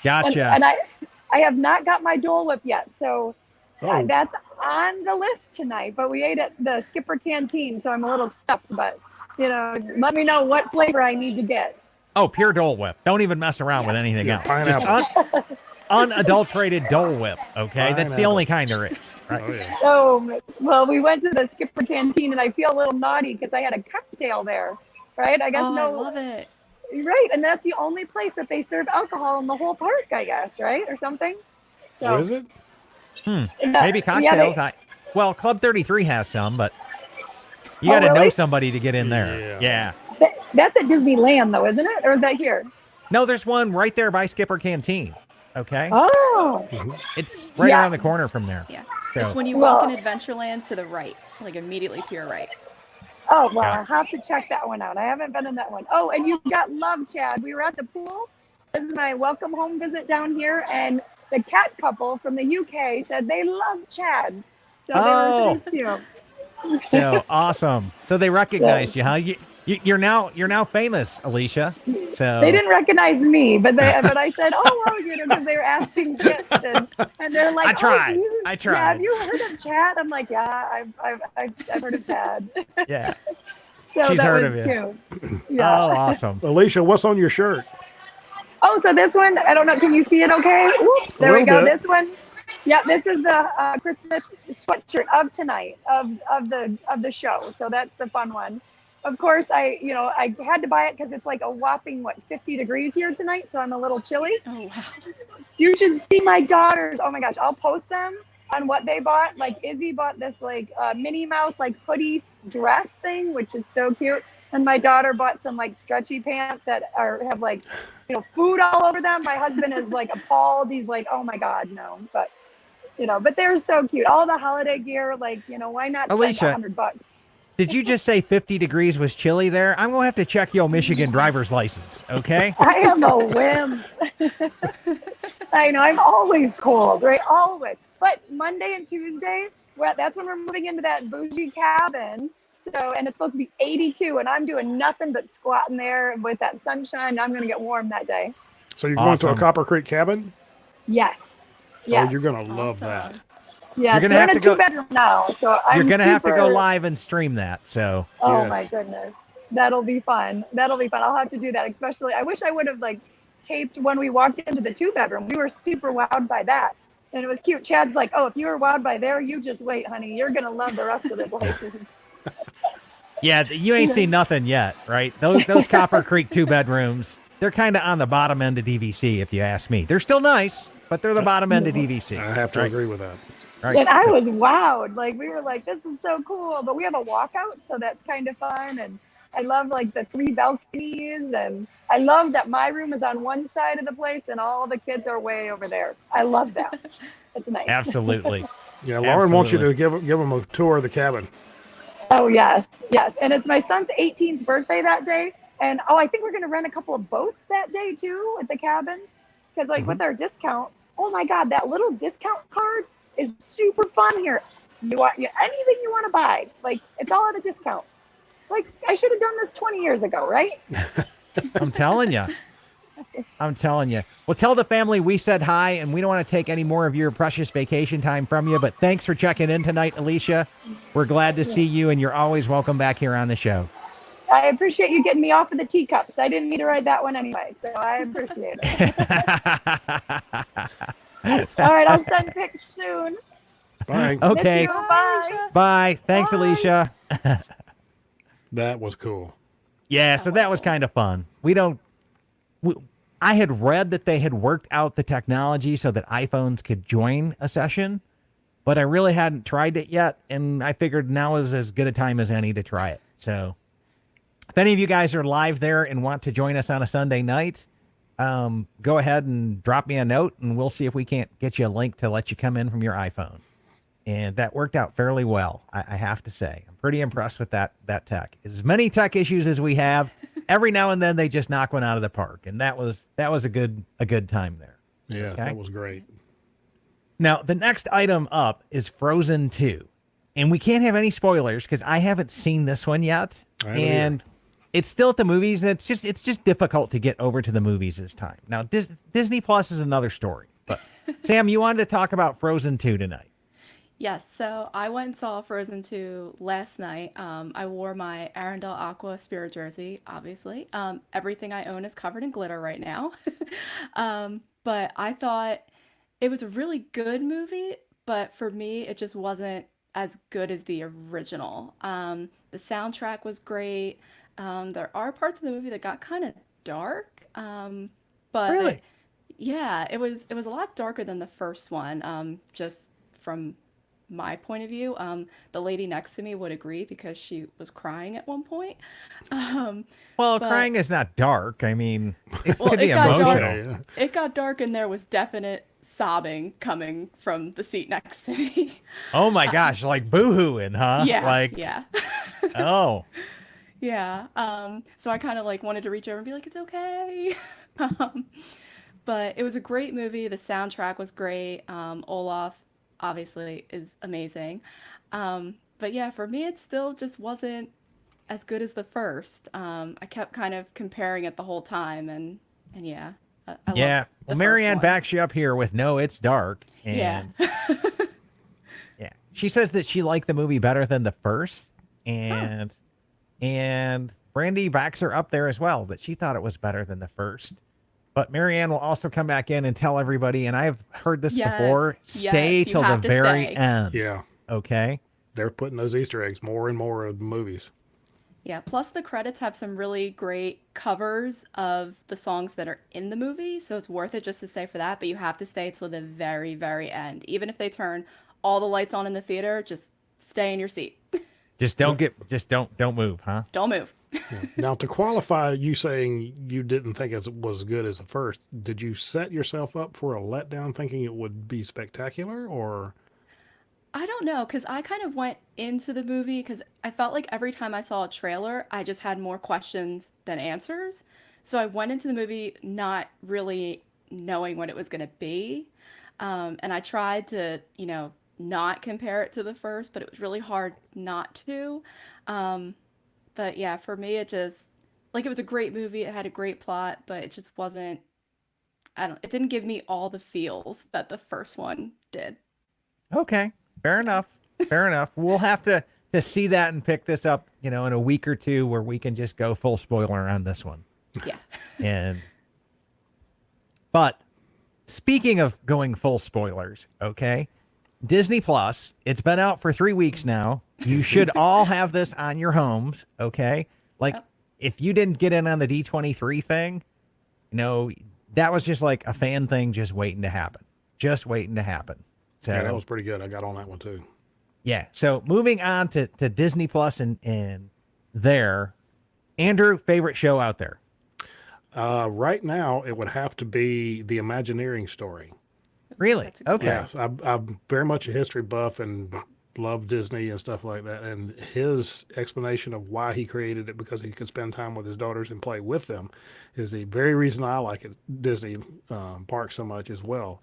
Gotcha. And I have not got my Dole Whip yet. So Oh. that's on the list tonight. But we ate at the Skipper Canteen. So I'm a little stuffed. But, let me know what flavor I need to get. Oh, pure Dole Whip. Don't even mess around with anything else. Just Pineapple. unadulterated Dole Whip. Okay, that's the Pineapple. only kind there is. Right? Oh, yeah. Oh, well, we went to the Skipper Canteen, and I feel a little naughty because I had a cocktail there, right? I guess Oh, no, I love it. right, and that's the only place that they serve alcohol in the whole park, I guess, right, or something. So Oh, is it? Maybe cocktails. Well, Club 33 has some, but you Oh, got to know really? somebody to get in there. Yeah. that's at Disneyland, though, isn't it? Or is that here? No, there's one right there by Skipper Canteen. Okay, Oh, it's right Yeah. around the corner from there. Yeah. So It's when you Well- walk in Adventureland to the right, like immediately to your right. well, Yeah. I have to check that one out. I haven't been in that one. Oh, and you got love, Chad. We were at the pool. This is my welcome home visit down here, and the cat couple from the UK said they love Chad. So Oh. they were cute. so awesome. So they recognized you, huh? You're now famous, Alicia. So They didn't recognize me, but I said, oh, well, because they were asking gifts, and they're like, I tried. Oh, I Yeah, tried. have you heard of Chad? I'm like, yeah, I've heard of Chad. Yeah. So She's that heard was of you. cute. Yeah. Oh, awesome. Alicia, what's on your shirt? Oh, so this one, I don't know, can you see it okay? Whoop, there we little go. bit. This one. Yeah, this is the Christmas sweatshirt of tonight of the show. So that's the fun one. Of course, I had to buy it because it's like a whopping 50 degrees here tonight, so I'm a little chilly. Oh, wow. You should see my daughters. Oh my gosh, I'll post them on what they bought. Like Izzy bought this Minnie Mouse hoodie dress thing, which is so cute. And my daughter bought some stretchy pants that have food all over them. My husband is appalled. He's like, oh my God, no. But they're so cute. All the holiday gear, why not spend Alicia. $100? Did you just say 50 degrees was chilly there? I'm going to have to check your Michigan driver's license, okay? I am a whim. I know, I'm always cold, right? Always. But Monday and Tuesday, that's when we're moving into that bougie cabin. So, and it's supposed to be 82, and I'm doing nothing but squatting there with that sunshine. I'm going to get warm that day. So you're going to a Awesome. Copper Creek cabin? Yes. Oh, Yes. you're going to love that. Awesome. Yeah. You're gonna We're have in a to go- 2-bedroom now, so I'm You're gonna have to go super- live and stream that. So Oh Yes. my goodness. That'll be fun. That'll be fun. I'll have to do that. Especially, I wish I would have like taped when we walked into the 2-bedroom. We were super wowed by that. And it was cute. Chad's like, oh, if you were wowed by there, you just wait, honey. You're going to love the rest of the places. yeah, you ain't seen nothing yet, right? Those Copper Creek 2-bedrooms, they're kind of on the bottom end of DVC, if you ask me. They're still nice, but they're the bottom end of DVC. I have to right? agree with that. Right. And I So- was wowed. Like, we were like, this is so cool. But we have a walkout, so that's kind of fun. And I love like the 3 balconies. And I love that my room is on one side of the place and all the kids are way over there. I love that. It's nice. Absolutely. Yeah, Lauren wants you to Absolutely. give them a tour of the cabin. Oh, yes. Yes. And it's my son's 18th birthday that day. And I think we're going to rent a couple of boats that day too at the cabin. Because like with our discount, oh my God, that little discount card is super fun here. You want anything you want to buy, like it's all at a discount. Like I should have done this 20 years ago, right? I'm telling you. I'm telling you. Well, tell the family we said hi, and we don't want to take any more of your precious vacation time from you, but thanks for checking in tonight, Alicia. We're glad to see you, and you're always welcome back here on the show. I appreciate you getting me off of the teacups. I didn't mean to ride that one anyway, so I appreciate it. All right, I'll send pics soon. Bye. Okay. Miss you. Bye. Bye. Thanks, Bye. Alicia. That was cool. Yeah, so that was kind of fun. I had read that they had worked out the technology so that iPhones could join a session, but I really hadn't tried it yet, and I figured now is as good a time as any to try it. So if any of you guys are live there and want to join us on a Sunday night, go ahead and drop me a note, and we'll see if we can't get you a link to let you come in from your iPhone. And that worked out fairly well, I have to say. I'm pretty impressed with that tech. As many tech issues as we have, every now and then they just knock one out of the park, and that was a good time there. Yes, Okay. that was great. Now, the next item up is Frozen 2. And we can't have any spoilers because I haven't seen this one yet. I haven't And it's still at the movies, and it's just difficult to get over to the movies this time. Now, Disney Plus is another story. But Sam, you wanted to talk about Frozen 2 tonight. Yes, so I went and saw Frozen 2 last night. I wore my Arendelle Aqua Spirit jersey, obviously. Everything I own is covered in glitter right now. But I thought it was a really good movie, but for me, it just wasn't as good as the original. The soundtrack was great. There are parts of the movie that got kind of dark, but Really? yeah, it was a lot darker than the first one. Just from my point of view, the lady next to me would agree because she was crying at one point. Um, Well, But- crying is not dark. I mean, it Well, could be it got dark. emotional. Yeah. it got dark and there was definite sobbing coming from the seat next to me. Oh my gosh, like boo-hooing, huh? Yeah, Like, yeah. oh. Yeah. So I kind of like wanted to reach over and be like, it's okay. Um, but it was a great movie. The soundtrack was great. Olaf obviously is amazing. But yeah, for me, it still just wasn't as good as the first. I kept kind of comparing it the whole time, and yeah, I Yeah. love the Well, first Marianne one. backs you up here with no, it's dark. Yeah. And yeah. She says that she liked the movie better than the first. And Brandy backs her up there as well, that she thought it was better than the first. But Marianne will also come back in and tell everybody, and I've heard this Yes, before, stay yes, you till the have to very stay. end. Yeah. Okay. They're putting those Easter eggs more and more of the movies. Yeah, plus the credits have some really great covers of the songs that are in the movie, so it's worth it just to stay for that, but you have to stay till the very, very end. Even if they turn all the lights on in the theater, just stay in your seat. Just don't move, huh? Don't move. Now, to qualify you saying you didn't think it was as good as the first, did you set yourself up for a letdown thinking it would be spectacular, or? I don't know, because I kind of went into the movie because I felt like every time I saw a trailer, I just had more questions than answers. So I went into the movie not really knowing what it was going to be. And I tried to, not compare it to the first, but it was really hard not to. But yeah, for me, it just, like, it was a great movie. It had a great plot, but it just wasn't I don't. It didn't give me all the feels that the first one did. Okay, fair enough. Fair enough. We'll have to see that and pick this up, in a week or two where we can just go full spoiler on this one. Yeah. But speaking of going full spoilers, okay, Disney Plus, it's been out for 3 weeks now. You should all have this on your homes, okay? Like, if you didn't get in on the D23 thing, that was just like a fan thing just waiting to happen. Just waiting to happen. So Yeah, that was pretty good. I got on that one too. yeah. So moving on to Disney Plus and there, Andrew, favorite show out there? Right now, it would have to be the Imagineering story. Really? That's a good Okay. Yes, I'm very much a history buff and love Disney and stuff like that. And his explanation of why he created it, because he could spend time with his daughters and play with them, is the very reason I like it, Disney park so much as well.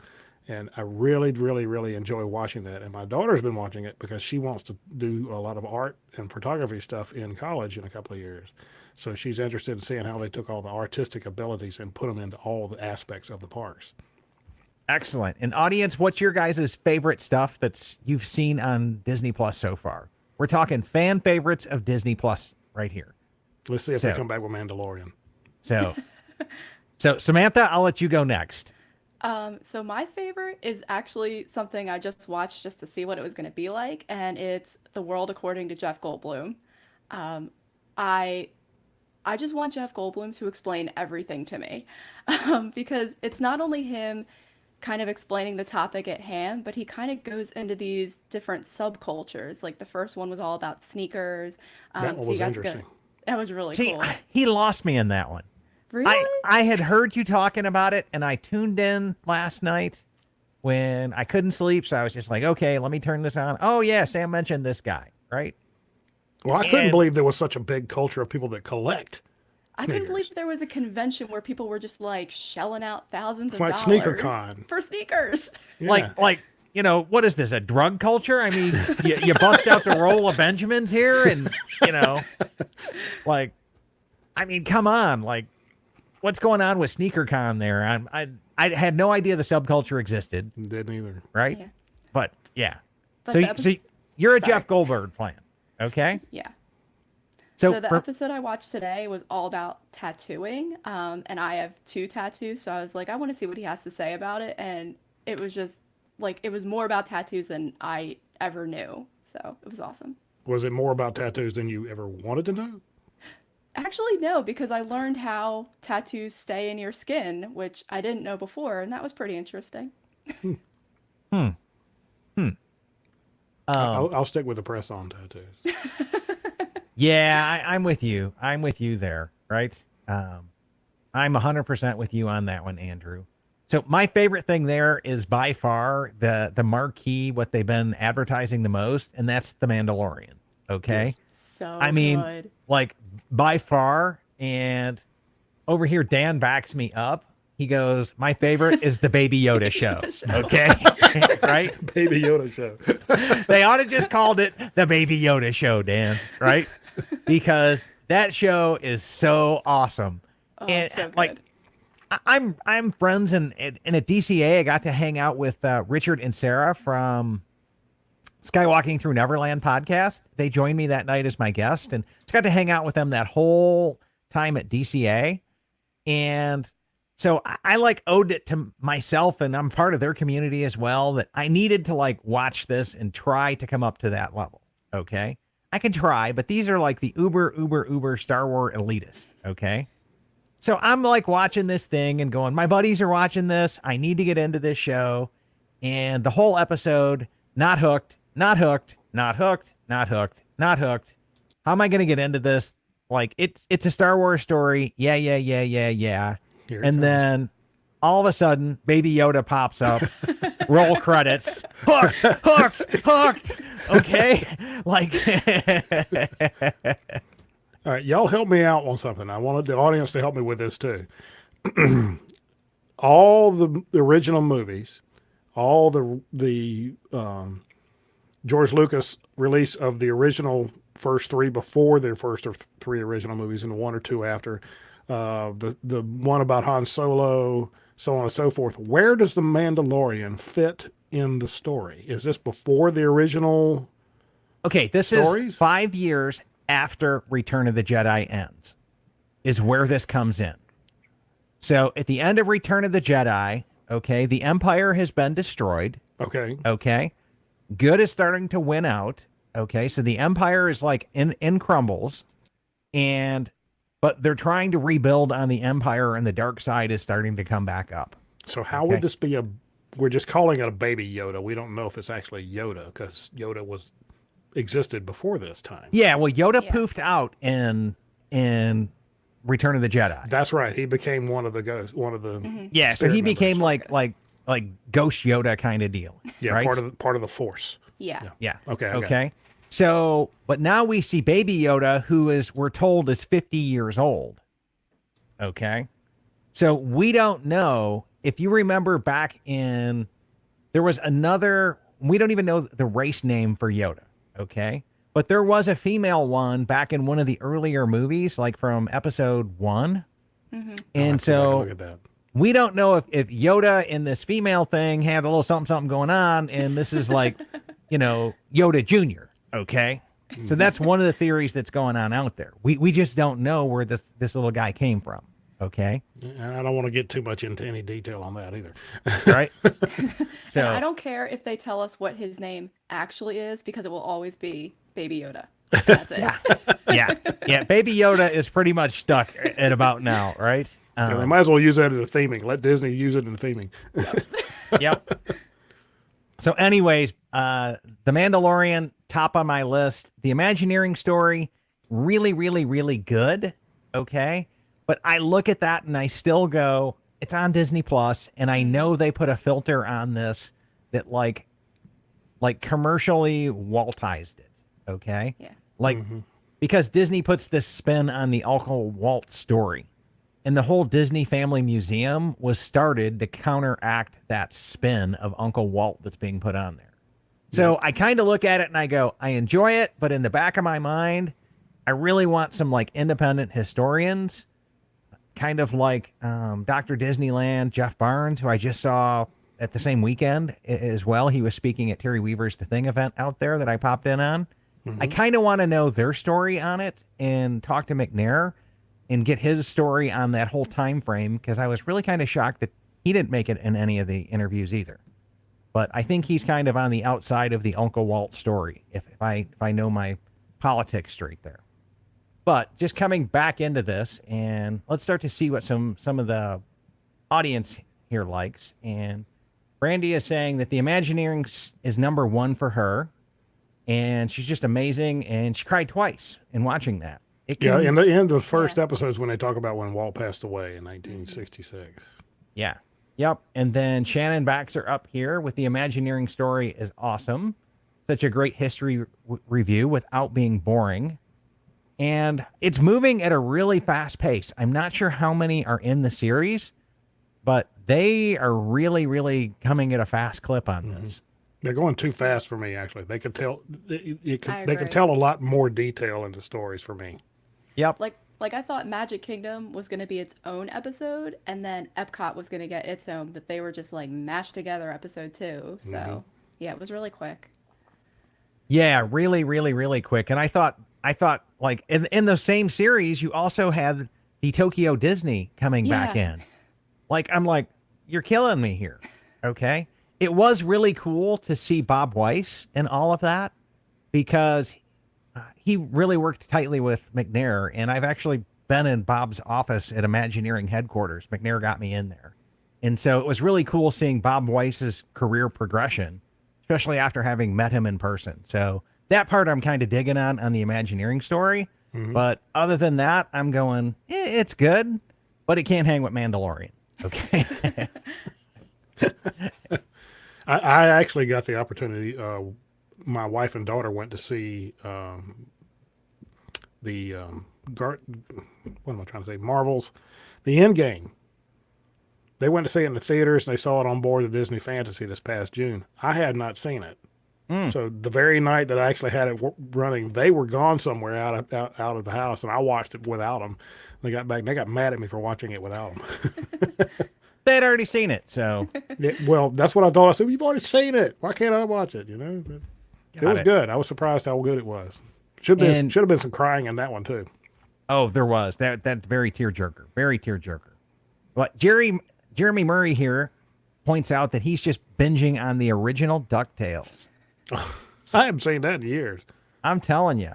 And I really, really, really enjoy watching that. And my daughter's been watching it because she wants to do a lot of art and photography stuff in college in a couple of years. So she's interested in seeing how they took all the artistic abilities and put them into all the aspects of the parks. Excellent. And audience, what's your guys' favorite stuff you've seen on Disney Plus so far? We're talking fan favorites of Disney Plus right here. Let's see if they come back with Mandalorian. So Samantha, I'll let you go next. So my favorite is actually something I just watched just to see what it was going to be like, and it's The World According to Jeff Goldblum. I just want Jeff Goldblum to explain everything to me, because it's not only him kind of explaining the topic at hand, but he kind of goes into these different subcultures. Like the first one was all about sneakers. That one so you was guys interesting. that was really See, cool. he lost me in that one. Really? I had heard you talking about it, and I tuned in last night when I couldn't sleep, so I was just like, okay, let me turn this on. Oh, yeah, Sam mentioned this guy, right? Well, I couldn't And- believe there was such a big culture of people that collect I couldn't sneakers. believe there was a convention where people were just like shelling out thousands of Like dollars SneakerCon. for sneakers. Yeah. Like, what is this, a drug culture? I mean, you bust out the roll of Benjamins here and, like, I mean, come on. Like, what's going on with SneakerCon there? I had no idea the subculture existed, Didn't either. right? Yeah. But, yeah. But So, the so epis- you're a sorry. Jeff Goldberg fan, okay? Yeah. So, So the for- episode I watched today was all about tattooing, and I have 2 tattoos, so I was like, I want to see what he has to say about it, and it was just like it was more about tattoos than I ever knew, so it was awesome. Was it more about tattoos than you ever wanted to know? Actually, no, because I learned how tattoos stay in your skin, which I didn't know before, and that was pretty interesting. I'll stick with the press-on tattoos. yeah, I'm with you. I'm with you there, right? I'm 100% with you on that one, Andrew. So my favorite thing there is by far the marquee, what they've been advertising the most, and that's The Mandalorian. Okay. So I mean, good. like by far. And over here, Dan backs me up. He goes, my favorite is the Baby Yoda show. Okay. Right. Baby Yoda show. They ought to just called it the Baby Yoda show, Dan. Right. Because that show is so awesome. Oh, and it's so like, good. I'm friends and at DCA, I got to hang out with Richard and Sarah from Skywalking Through Neverland podcast. They joined me that night as my guest, and it's got to hang out with them that whole time at DCA. And so I like owed it to myself, and I'm part of their community as well, that I needed to like watch this and try to come up to that level. Okay. I can try, but these are like the uber Star Wars elitist. Okay. So I'm like watching this thing and going, my buddies are watching this. I need to get into this show. And the whole episode, not hooked, not hooked, not hooked, not hooked, not hooked. How am I going to get into this? Like it's a Star Wars story. Yeah. Here it And comes. then all of a sudden, Baby Yoda pops up, roll credits, hooked. Okay. Like, All right, y'all help me out on something. I wanted the audience to help me with this too. All the original movies, all the George Lucas release of the original first 3 before their first 3 original movies, and 1 or 2 after. The one about Han Solo, so on and so forth. Where does the Mandalorian fit in the story? Is this before the original? Okay, this Stories? is 5 years after Return of the Jedi ends, is where this comes in. So at the end of Return of the Jedi, okay, the Empire has been destroyed. Okay. Okay. Good is starting to win out. Okay. So the Empire is like in crumbles, but they're trying to rebuild on the Empire, and the dark side is starting to come back up. So how Okay. would this be we're just calling it a baby Yoda. We don't know if it's actually Yoda because Yoda existed before this time. Yeah. Well, Yoda Yeah. poofed out in Return of the Jedi. That's right. He became one of the ghosts, one of the Yeah. So spirit he members. became like Ghost Yoda kind of deal. Yeah, right? part of the Force. Yeah. Yeah. Okay, I got it. Okay. So, but now we see Baby Yoda, we're told is 50 years old. Okay. So we don't know if you remember back there was we don't even know the race name for Yoda. Okay. But there was a female one back in one of the earlier movies, like from episode 1. I'll And have to take a so look at that. we don't know if Yoda in this female thing had a little something going on, and this is like, Yoda Jr. Okay. So that's one of the theories that's going on out there. We just don't know where this little guy came from. Okay. And I don't want to get too much into any detail on that either. Right. So And I don't care if they tell us what his name actually is, because it will always be Baby Yoda. And that's it. yeah. Baby Yoda is pretty much stuck at about now. Right. They might as well use that in the theming. Let Disney use it in the theming. Yep. So anyways, The Mandalorian, top on my list. The Imagineering story, really, really, really good. Okay. But I look at that and I still go, it's on Disney Plus, and I know they put a filter on this that like commercially Waltized it. Okay. Yeah. Like, because Disney puts this spin on the Uncle Walt story. And the whole Disney Family Museum was started to counteract that spin of Uncle Walt that's being put on there. So I kind of look at it and I go, I enjoy it, but in the back of my mind, I really want some like independent historians, kind of like Dr. Disneyland, Jeff Barnes, who I just saw at the same weekend as well. He was speaking at Terry Weaver's The Thing event out there that I popped in on. I kind of want to know their story on it and talk to McNair and get his story on that whole time frame, because I was really kind of shocked that he didn't make it in any of the interviews either. But I think he's kind of on the outside of the Uncle Walt story, if I know my politics straight there. But just coming back into this, and let's start to see what some of the audience here likes. And Brandy is saying that the Imagineering is number 1 for her, and she's just amazing, and she cried twice in watching that. Yeah, in the end of the first episodes when they talk about when Walt passed away in 1966. Yeah. Yep. And then Shannon backs her up here with the Imagineering story is awesome. Such a great history review without being boring. And it's moving at a really fast pace. I'm not sure how many are in the series, but they are really, really coming at a fast clip on this. They're going too fast for me, actually. They could tell they agree. could tell a lot more detail in the stories for me. Yep. Like I thought Magic Kingdom was going to be its own episode, and then Epcot was going to get its own, but they were just like mashed together episode 2. So yeah, it was really quick. Yeah, really, really, really quick. And I thought like in the same series, you also had the Tokyo Disney coming back in. Like, I'm like, you're killing me here. Okay. It was really cool to see Bob Weiss and all of that, because he really worked tightly with McNair. And I've actually been in Bob's office at Imagineering headquarters. McNair got me in there. And so it was really cool seeing Bob Weiss's career progression, especially after having met him in person. So that part I'm kind of digging on the Imagineering story. But other than that, I'm going, it's good, but it can't hang with Mandalorian. Okay. I actually got the opportunity. My wife and daughter went to see Marvel's The Endgame. They went to see it in the theaters, and they saw it on board the Disney Fantasy this past June. I had not seen it. So the very night that I actually had it running, they were gone somewhere out of the house, and I watched it without them. They got back, and they got mad at me for watching it without them. They'd already seen it, so Yeah, well, that's what I thought. I said, you've already seen it. Why can't I watch it? You know, but it Got was it. good. I was surprised how good it was. Should have been some crying in that one too. oh, there was that very tearjerker, very tearjerker. But Jeremy Murray here points out that he's just binging on the original DuckTales. I haven't seen that in years. I'm telling you,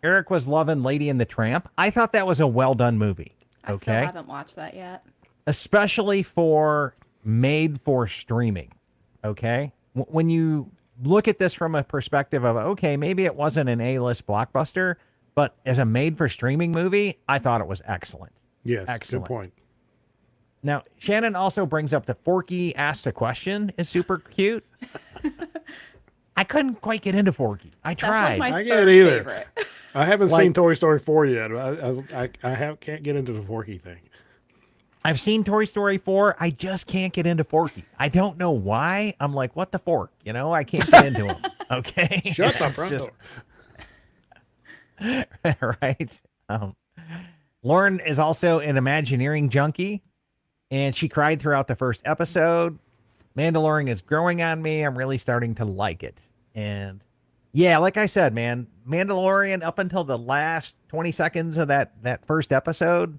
Eric was loving Lady and the Tramp. I thought that was a well done movie. I still Okay, haven't watched that yet. especially for made for streaming. Okay, when you look at this from a perspective of okay, maybe it wasn't an A-list blockbuster, but as a made for streaming movie, I thought it was excellent. Yes, Excellent. good point. Now, Shannon also brings up the Forky asked a question is super cute. I couldn't quite get into Forky. I That's tried. like my I get third it either. favorite. I haven't Like- seen Toy Story 4 yet. Can't get into the Forky thing. I've seen Toy Story 4. I just can't get into Forky. I don't know why. I'm like, what the fork? You know, I can't get into him. Okay. Shut the It's front just- door. right. Lauren is also an Imagineering junkie, and she cried throughout the first episode. Mandalorian is growing on me. I'm really starting to like it. And yeah, like I said, man, Mandalorian up until the last 20 seconds of that first episode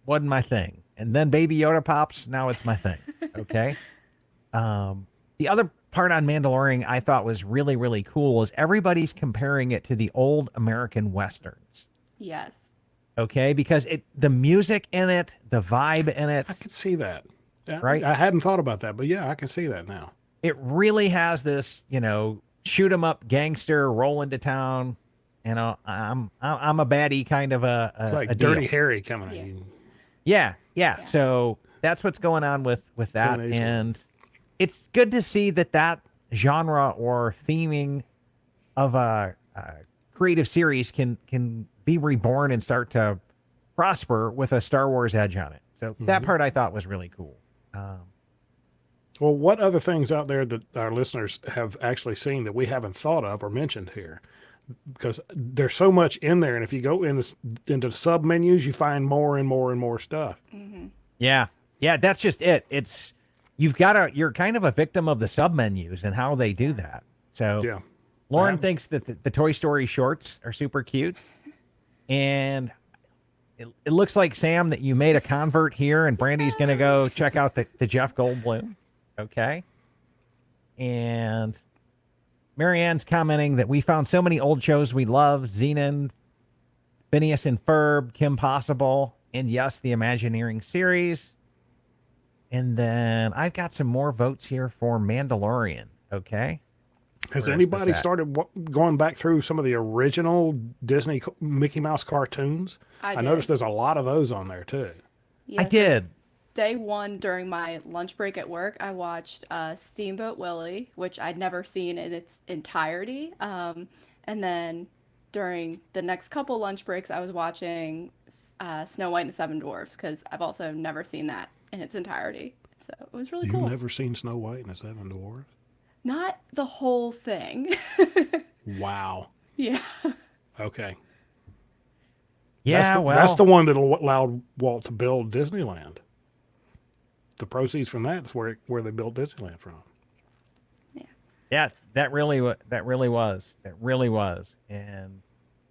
wasn't my thing. And then Baby Yoda pops. Now it's my thing. Okay. The other part on Mandalorian I thought was really, really cool is everybody's comparing it to the old American Westerns. Yes. Okay. Because the music in it, the vibe in it, I could see that. Right? I hadn't thought about that, but yeah, I can see that now. it really has this, shoot 'em up gangster roll into town. I'm a baddie kind of It's like a deal. Dirty Harry coming at Yeah. you. Yeah. So that's what's going on with that. Clint Eastwood. And it's good to see that genre or theming of a creative series can be reborn and start to prosper with a Star Wars edge on it. So that part I thought was really cool. Well, what other things out there that our listeners have actually seen that we haven't thought of or mentioned here? Because there's so much in there, and if you go into sub menus, you find more and more and more stuff. Yeah, that's just it. It's you're kind of a victim of the sub menus and how they do that. So Yeah. Lauren Yeah. thinks that the Toy Story shorts are super cute, and it looks like, Sam, that you made a convert here, and Brandy's going to go check out the Jeff Goldblum. Okay. And Marianne's commenting that we found so many old shows we love: Xenon, Phineas and Ferb, Kim Possible, and yes, the Imagineering series. And then I've got some more votes here for Mandalorian. Okay. Has Where is anybody this at? started going back through some of the original Disney Mickey Mouse cartoons? I I noticed did. I lot of those on there too. Yeah, I so did. Day one during my lunch break at work, I watched Steamboat Willie, which I'd never seen in its entirety. And then during the next couple lunch breaks, I was watching Snow White and the Seven Dwarfs because I've also never seen that in its entirety. So it was really You've cool. never seen Snow White and the Seven Dwarfs? Not the whole thing. Wow. Yeah. Okay. Yeah, that's the one that allowed Walt to build Disneyland. The proceeds from that's where they built Disneyland from. Yeah, that really was. And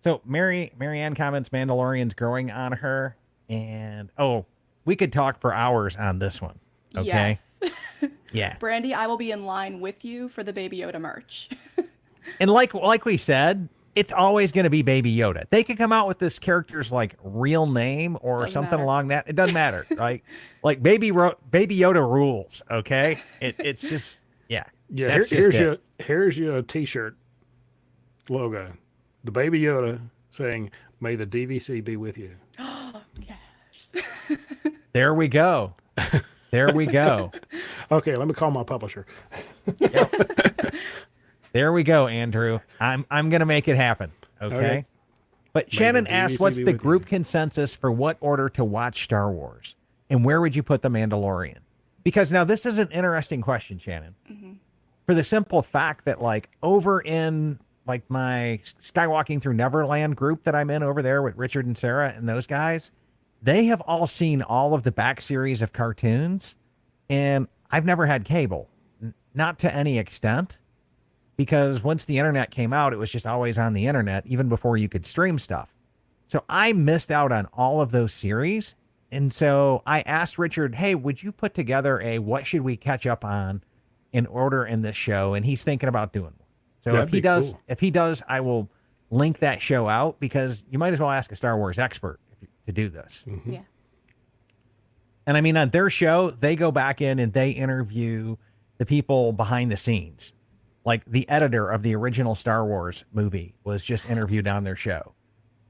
so Marianne comments Mandalorian's growing on her, and we could talk for hours on this one. Okay. Yes. Yeah. Brandy, I will be in line with you for the Baby Yoda merch. And like we said, it's always going to be Baby Yoda. They could come out with this character's like real name or Doesn't something matter. along that. It doesn't matter, right? Like Baby Yoda rules. Okay. It's just yeah. Yeah, That's just here's your T-shirt logo, the Baby Yoda saying, "May the DVC be with you." Yes. There we go. There we go. Okay, let me call my publisher. There we go, Andrew. I'm gonna make it happen. Okay. Okay. But the Shannon asked, DVC "What's be the with you." group consensus for what order to watch Star Wars, and where would you put the Mandalorian?" Because now this is an interesting question, Shannon. For the simple fact that like over in like my Skywalking Through Neverland group that I'm in over there with Richard and Sarah and those guys, they have all seen all of the back series of cartoons, and I've never had cable, not to any extent, because once the internet came out, it was just always on the internet, even before you could stream stuff. So I missed out on all of those series. And so I asked Richard, hey, would you put together a what should we catch up on in order in this show? And he's thinking about doing one. So That'd if he does, I will link that show out, because you might as well ask a Star Wars expert to do this. Mm-hmm. Yeah. And I mean, on their show, they go back in and they interview the people behind the scenes. Like the editor of the original Star Wars movie was just interviewed on their show.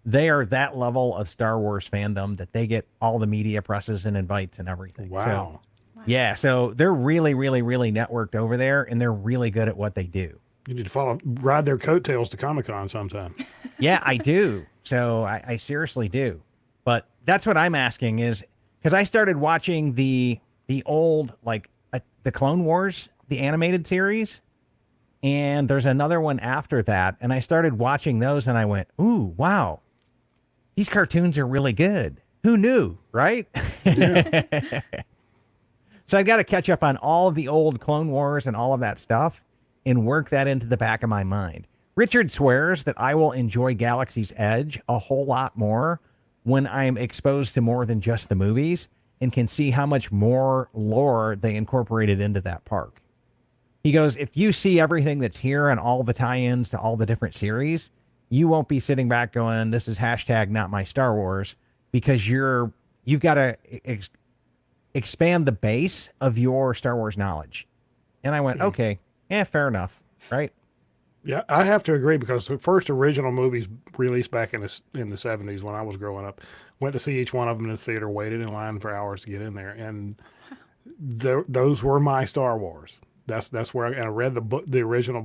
They are that level of Star Wars fandom that they get all the media presses and invites and everything. Wow. So, yeah. So they're really, really, really networked over there, and they're really good at what they do. You need to ride their coattails to Comic-Con sometime. Yeah, I do. So I seriously do. But that's what I'm asking is, because I started watching the old, like the Clone Wars, the animated series, and there's another one after that. And I started watching those and I went, ooh, wow, these cartoons are really good. Who knew, right? Yeah. So I've got to catch up on all of the old Clone Wars and all of that stuff and work that into the back of my mind. Richard swears that I will enjoy Galaxy's Edge a whole lot more when I'm exposed to more than just the movies and can see how much more lore they incorporated into that park. He goes, if you see everything that's here and all the tie-ins to all the different series, you won't be sitting back going, this is hashtag not my Star Wars, because you've got to expand the base of your Star Wars knowledge. And I went, okay, fair enough, right? Yeah, I have to agree, because the first original movies released back in the 70s when I was growing up, went to see each one of them in the theater, waited in line for hours to get in there, and those were my Star Wars. That's where I read the book, the original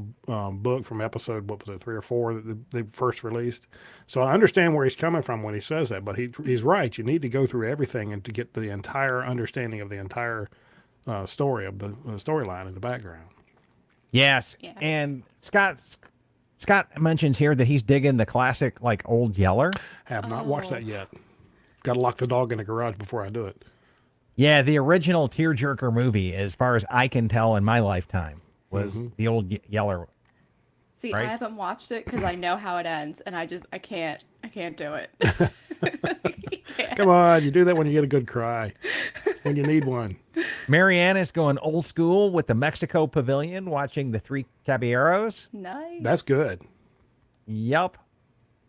book from episode, what was it, 3 or 4 that they first released. So I understand where he's coming from when he says that, but he's right. You need to go through everything and to get the entire understanding of the entire story of the storyline in the background. Yes. Yeah. And Scott mentions here that he's digging the classic, like, Old Yeller. Have not watched that yet. Got to lock the dog in the garage before I do it. Yeah, the original tearjerker movie, as far as I can tell in my lifetime, was the Old Yeller. See, Right? I haven't watched it because I know how it ends, and I can't do it. Come on, you do that when you get a good cry, when you need one. Marianne is going old school with the Mexico Pavilion, watching the Three Caballeros. Nice. That's good. Yep.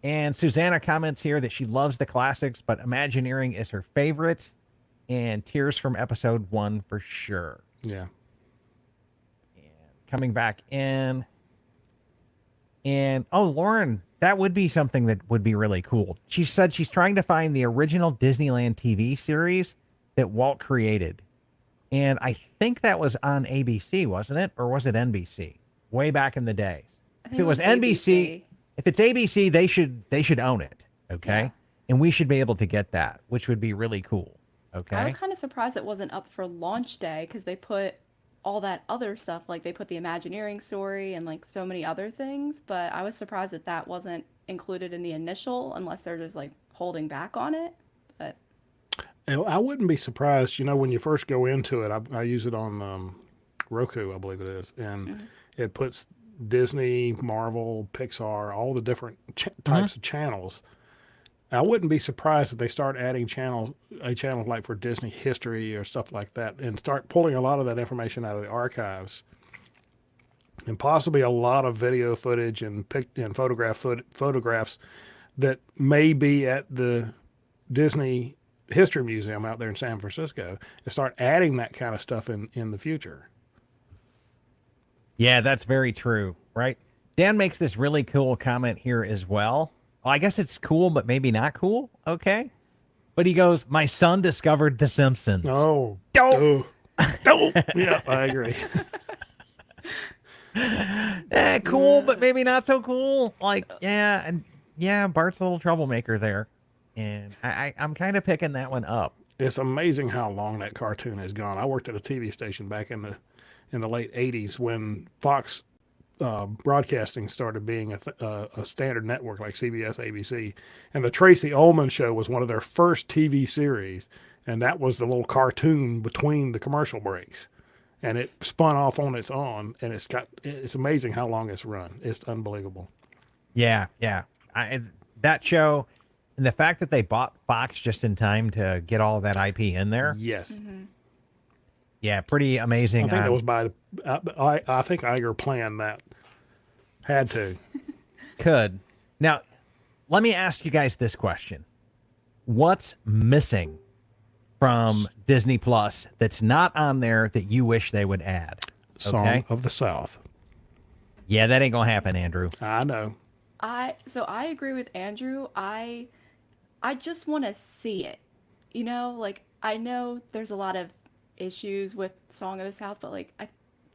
And Susanna comments here that she loves the classics, but Imagineering is her favorite, and Tears from episode 1 for sure. Yeah. And coming back in, and Lauren, that would be something that would be really cool. She said she's trying to find the original Disneyland TV series that Walt created. And I think that was on ABC, wasn't it? Or was it NBC? Way back in the days. I If think it was NBC, if it's ABC, they should own it. Okay. Yeah. And we should be able to get that, which would be really cool. Okay. I was kind of surprised it wasn't up for launch day because they put all that other stuff, like they put the Imagineering story and like so many other things, but I was surprised that that wasn't included in the initial, unless they're just like holding back on it. But And I wouldn't be surprised, when you first go into it, I use it on Roku, I believe it is, and it puts Disney, Marvel, Pixar, all the different types of channels. I wouldn't be surprised if they start adding a channel like for Disney history or stuff like that, and start pulling a lot of that information out of the archives, and possibly a lot of video footage and photographs that may be at the Disney History Museum out there in San Francisco, and start adding that kind of stuff in the future. Yeah, that's very true, right? Dan makes this really cool comment here as well. Well, I guess it's cool, but maybe not cool. Okay. But he goes, my son discovered The Simpsons. Oh, Dope. Dope. Yeah, I agree. Cool, but maybe not so cool. Like, yeah, Bart's a little troublemaker there. And I'm kind of picking that one up. It's amazing how long that cartoon has gone. I worked at a TV station back in the late 80s when Fox broadcasting started being a standard network like CBS, ABC, and the Tracy Ullman Show was one of their first TV series, and that was the little cartoon between the commercial breaks, and it spun off on its own, and it's amazing how long it's run. It's unbelievable. Yeah. That show, and the fact that they bought Fox just in time to get all of that IP in there. Yes. Yeah, pretty amazing. I think that was by I think Iger planned that. Had to. Could. Now, let me ask you guys this question. What's missing from Disney Plus that's not on there that you wish they would add? Song of the South. Yeah, that ain't gonna happen, Andrew. I know. So I agree with Andrew. I just want to see it. You know, like I know there's a lot of issues with Song of the South, but like I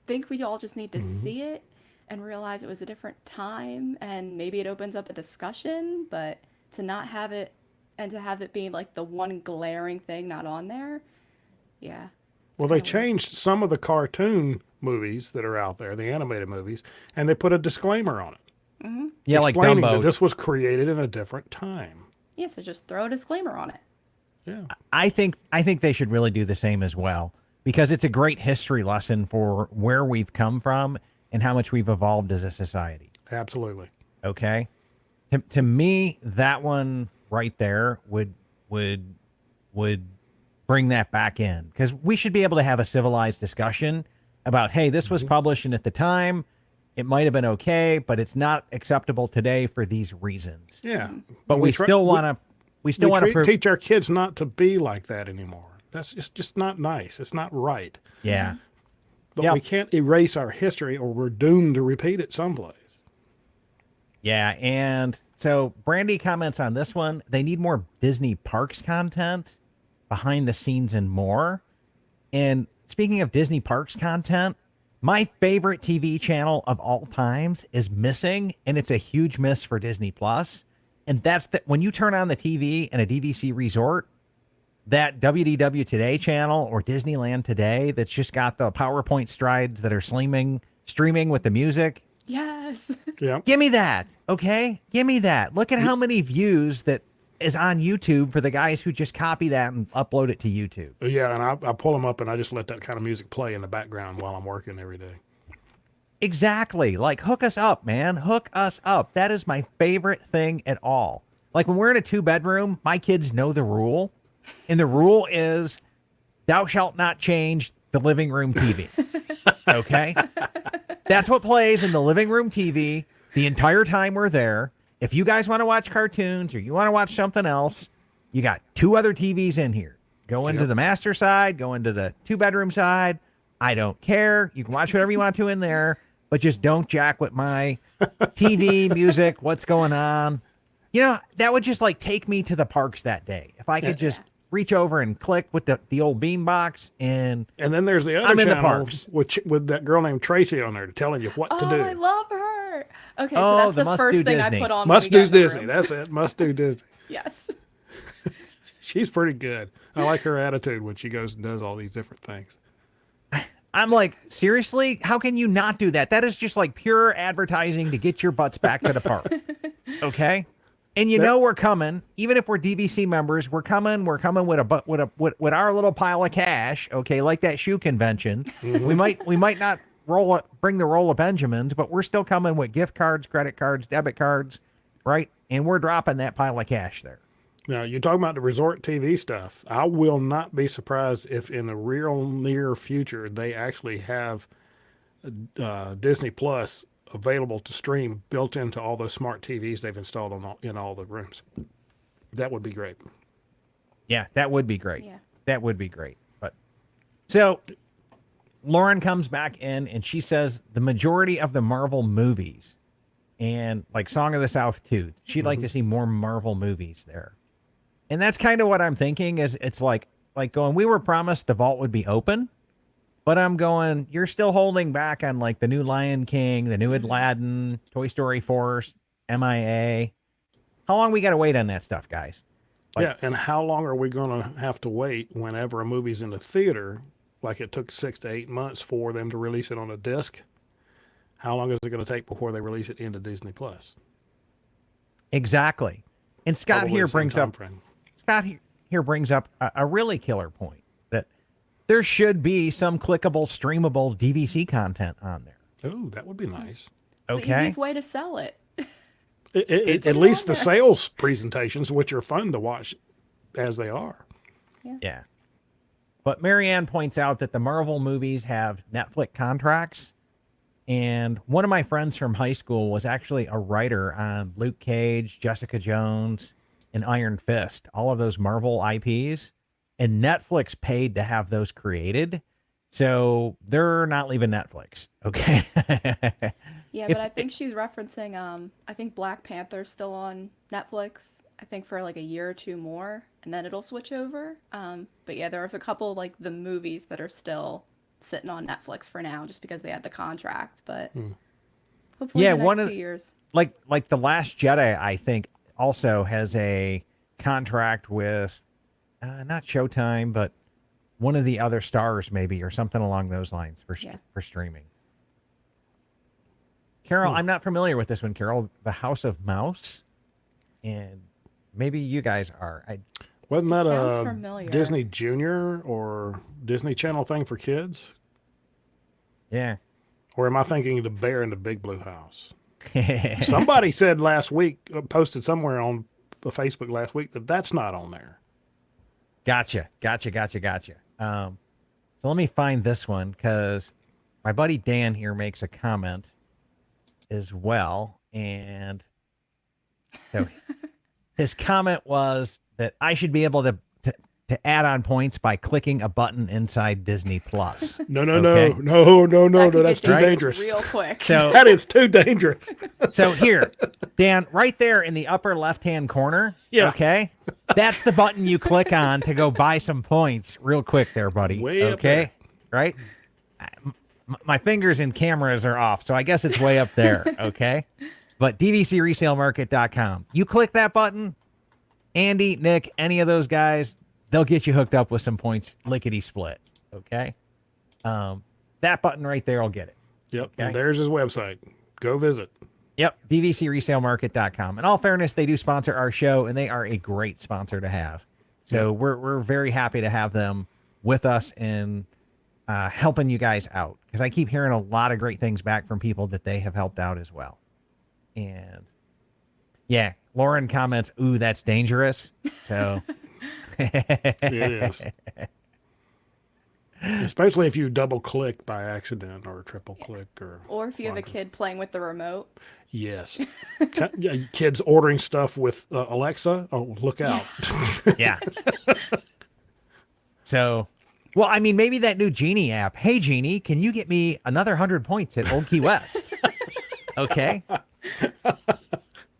think we all just need to see it and realize it was a different time, and maybe it opens up a discussion, but to not have it and to have it being like the one glaring thing not on there. Yeah. Well, they changed some of the cartoon movies that are out there, the animated movies, and they put a disclaimer on it. Yeah, like explaining Dumbo. that this was created in a different time. Yeah, so just throw a disclaimer on it. Yeah. I think they should really do the same as well, because it's a great history lesson for where we've come from and how much we've evolved as a society. Absolutely. Okay. To me, that one right there would bring that back in, because we should be able to have a civilized discussion about, hey, this was published, and at the time it might have been okay, but it's not acceptable today for these reasons. Yeah. But we still want to teach our kids not to be like that anymore. That's just not nice. It's not right. Yeah. But we can't erase our history, or we're doomed to repeat it someplace. Yeah, and so Brandy comments on this one. They need more Disney parks content, behind the scenes and more. And speaking of Disney parks content, my favorite TV channel of all times is missing, and it's a huge miss for Disney Plus. And that's that when you turn on the TV in a DVC resort, that WDW Today channel or Disneyland Today that's just got the PowerPoint strides that are streaming with the music. Yes. Yeah. Give me that, okay? Give me that. Look at how many views that is on YouTube for the guys who just copy that and upload it to YouTube. Yeah, and I pull them up and I just let that kind of music play in the background while I'm working every day. Exactly. Like, hook us up, man. Hook us up. That is my favorite thing at all. Like, when we're in a 2-bedroom, my kids know the rule. And the rule is, thou shalt not change the living room TV. Okay? That's what plays in the living room TV the entire time we're there. If you guys want to watch cartoons or you want to watch something else, you got 2 other TVs in here. Go into the master side, go into the 2-bedroom side. I don't care. You can watch whatever you want to in there, but just don't jack with my TV, music, what's going on. You know, that would just like take me to the parks that day. If I could just reach over and click with the old beam box and then there's the other I'm in the channel parks. with that girl named Tracy on there telling you what to do. I love her. Okay, Oh, so that's the the Must first Do thing Disney. I put on. Must when we do get in the Disney. room. That's it. Must do Disney. Yes. She's pretty good. I like her attitude when she goes and does all these different things. I'm like, seriously? How can you not do that? That is just like pure advertising to get your butts back to the park. Okay? And you know we're coming. Even if we're DVC members, we're coming with our little pile of cash, okay, like that shoe convention. We might not bring the roll of Benjamins, but we're still coming with gift cards, credit cards, debit cards, right? And we're dropping that pile of cash there. Now, you're talking about the resort TV stuff. I will not be surprised if in the real near future they actually have Disney Plus available to stream built into all those smart TVs they've installed in all the rooms. That would be great. Yeah, that would be great. Yeah. That would be great. But so Lauren comes back in and she says the majority of the Marvel movies and like Song of the South too, she'd like to see more Marvel movies there. And that's kind of what I'm thinking is it's like going, we were promised the vault would be open, but I'm going, you're still holding back on like the new Lion King, the new Aladdin, Toy Story 4, MIA. How long we got to wait on that stuff, guys? Yeah, and how long are we going to have to wait whenever a movie's in the theater, like it took 6 to 8 months for them to release it on a disc? how long is it going to take before they release it into Disney Plus? Exactly. And Scott Probably here the same brings up timeframe. here brings up a really killer point that there should be some clickable, streamable DVC content on there. Oh, that would be nice. The Okay. easiest way to sell it. At least the sales presentations, which are fun to watch as they are. Yeah. But Marianne points out that the Marvel movies have Netflix contracts. And one of my friends from high school was actually a writer on Luke Cage, Jessica Jones, and Iron Fist, all of those Marvel IPs. And Netflix paid to have those created. So they're not leaving Netflix. Okay. Yeah, but I think she's referencing, I think Black Panther's still on Netflix, I think for like a year or two more, and then it'll switch over. But yeah, there's a couple like the movies that are still sitting on Netflix for now just because they had the contract, but hopefully in the next 2 years. Like The Last Jedi, I think also has a contract with not Showtime, but one of the other stars maybe, or something along those lines for streaming. Carol, I'm not familiar with this one, Carol. The House of Mouse, and maybe you guys are. Wasn't that sounds a familiar. Disney Junior or Disney Channel thing for kids? Yeah. Or am I thinking of The Bear in the Big Blue House? Somebody said last week, posted somewhere on the Facebook last week, that that's not on there. Gotcha. So let me find this one because my buddy Dan here makes a comment as well. And so his comment was that I should be able to add on points by clicking a button inside Disney Plus. No, Okay? no, Could that's get too dangerous dangerous. real quick. So That is too dangerous. So here, Dan, right there in the upper left-hand corner. Yeah. Okay. That's the button you click on to go buy some points real quick there, buddy. Way up okay. Right. My fingers and cameras are off, so I guess it's way up there. Okay. But DVCresalemarket.com. You click that button, Andy, Nick, any of those guys, they'll get you hooked up with some points, lickety split. Okay. That button right there will get it. Yep. Okay. And there's his website. Go visit. Yep, DVCresalemarket.com. In all fairness, they do sponsor our show, and they are a great sponsor to have. So we're very happy to have them with us and helping you guys out, because I keep hearing a lot of great things back from people that they have helped out as well. And yeah, Lauren comments, "Ooh, that's dangerous." So It is. Especially if you double click by accident or triple click Or if you have a kid playing with the remote. Yes. Kids ordering stuff with Alexa. Oh, look out. yeah. So, well, I mean, maybe that new Genie app. Hey, Genie, can you get me another 100 points at Old Key West? Okay.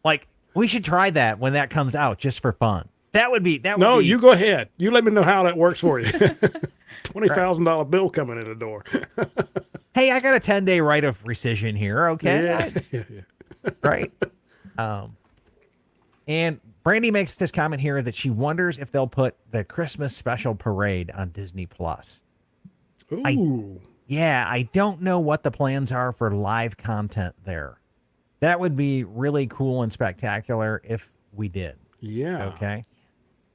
Like, we should try that when that comes out, just for fun. That would be. No, you go ahead. You let me know how that works for you. $20,000 bill coming in the door. Hey, I got a 10-day right of rescission here. Okay. Yeah. Right. And Brandy makes this comment here that she wonders if they'll put the Christmas special parade on Disney Plus. Ooh. I don't know what the plans are for live content there. That would be really cool and spectacular if we did. Yeah. Okay.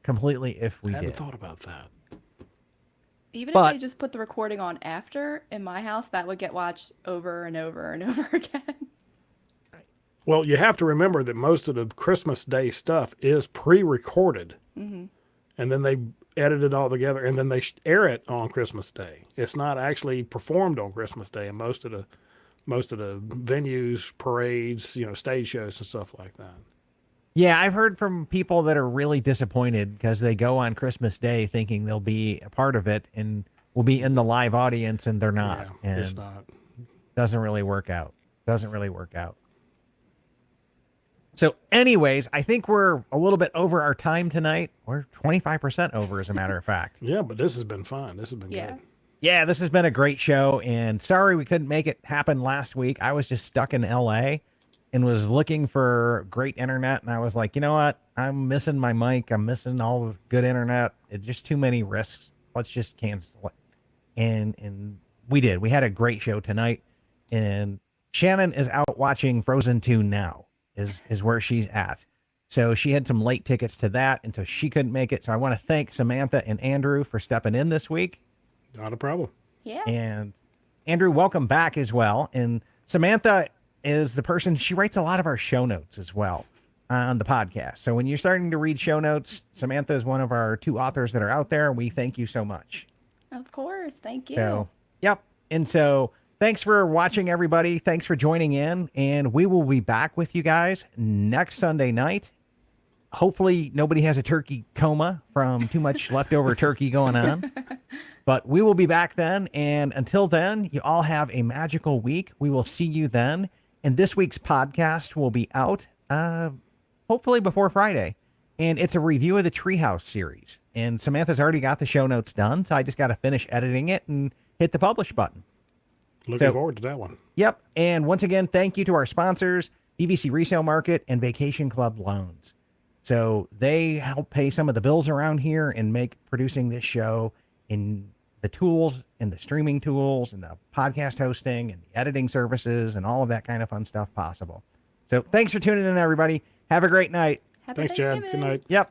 Completely if we I hadn't did. thought about that. Even But- if they just put the recording on after, in my house, that would get watched over and over and over again. Well, you have to remember that most of the Christmas Day stuff is pre-recorded. Mm-hmm. And then they edit it all together, and then they air it on Christmas Day. It's not actually performed on Christmas Day, and most of the venues, parades, stage shows and stuff like that. Yeah, I've heard from people that are really disappointed because they go on Christmas Day thinking they'll be a part of it and will be in the live audience, and they're not. Yeah, and it's not. Doesn't really work out. So anyways, I think we're a little bit over our time tonight. We're 25% over, as a matter of fact. Yeah, but this has been fun. This has been Yeah. good. Yeah, this has been a great show, and sorry we couldn't make it happen last week. I was just stuck in LA and was looking for great internet, and I was like, you know what? I'm missing my mic. I'm missing all the good internet. It's just too many risks. Let's just cancel it. And we did. We had a great show tonight, and Shannon is out watching Frozen 2 now, is where she's at. So she had some late tickets to that, and so she couldn't make it. So I want to thank Samantha and Andrew for stepping in this week. Not a problem. Yeah. And Andrew, welcome back as well. And Samantha is the person, she writes a lot of our show notes as well on the podcast. So when you're starting to read show notes, Samantha is one of our 2 authors that are out there. We thank you so much. Of course. Thank you. So, yep. And so thanks for watching, everybody. Thanks for joining in. And we will be back with you guys next Sunday night. Hopefully nobody has a turkey coma from too much leftover turkey going on. But we will be back then. And until then, you all have a magical week. We will see you then. And this week's podcast will be out hopefully before Friday. And it's a review of the Treehouse series. And Samantha's already got the show notes done. So I just got to finish editing it and hit the publish button. Looking forward to that one. Yep. And once again, thank you to our sponsors, DVC Resale Market and Vacation Club Loans. So they help pay some of the bills around here and make producing this show in the tools and the streaming tools and the podcast hosting and the editing services and all of that kind of fun stuff possible. So thanks for tuning in, everybody. Have a great night. Happy Thanks, Chad. Thanksgiving. Good night. Yep.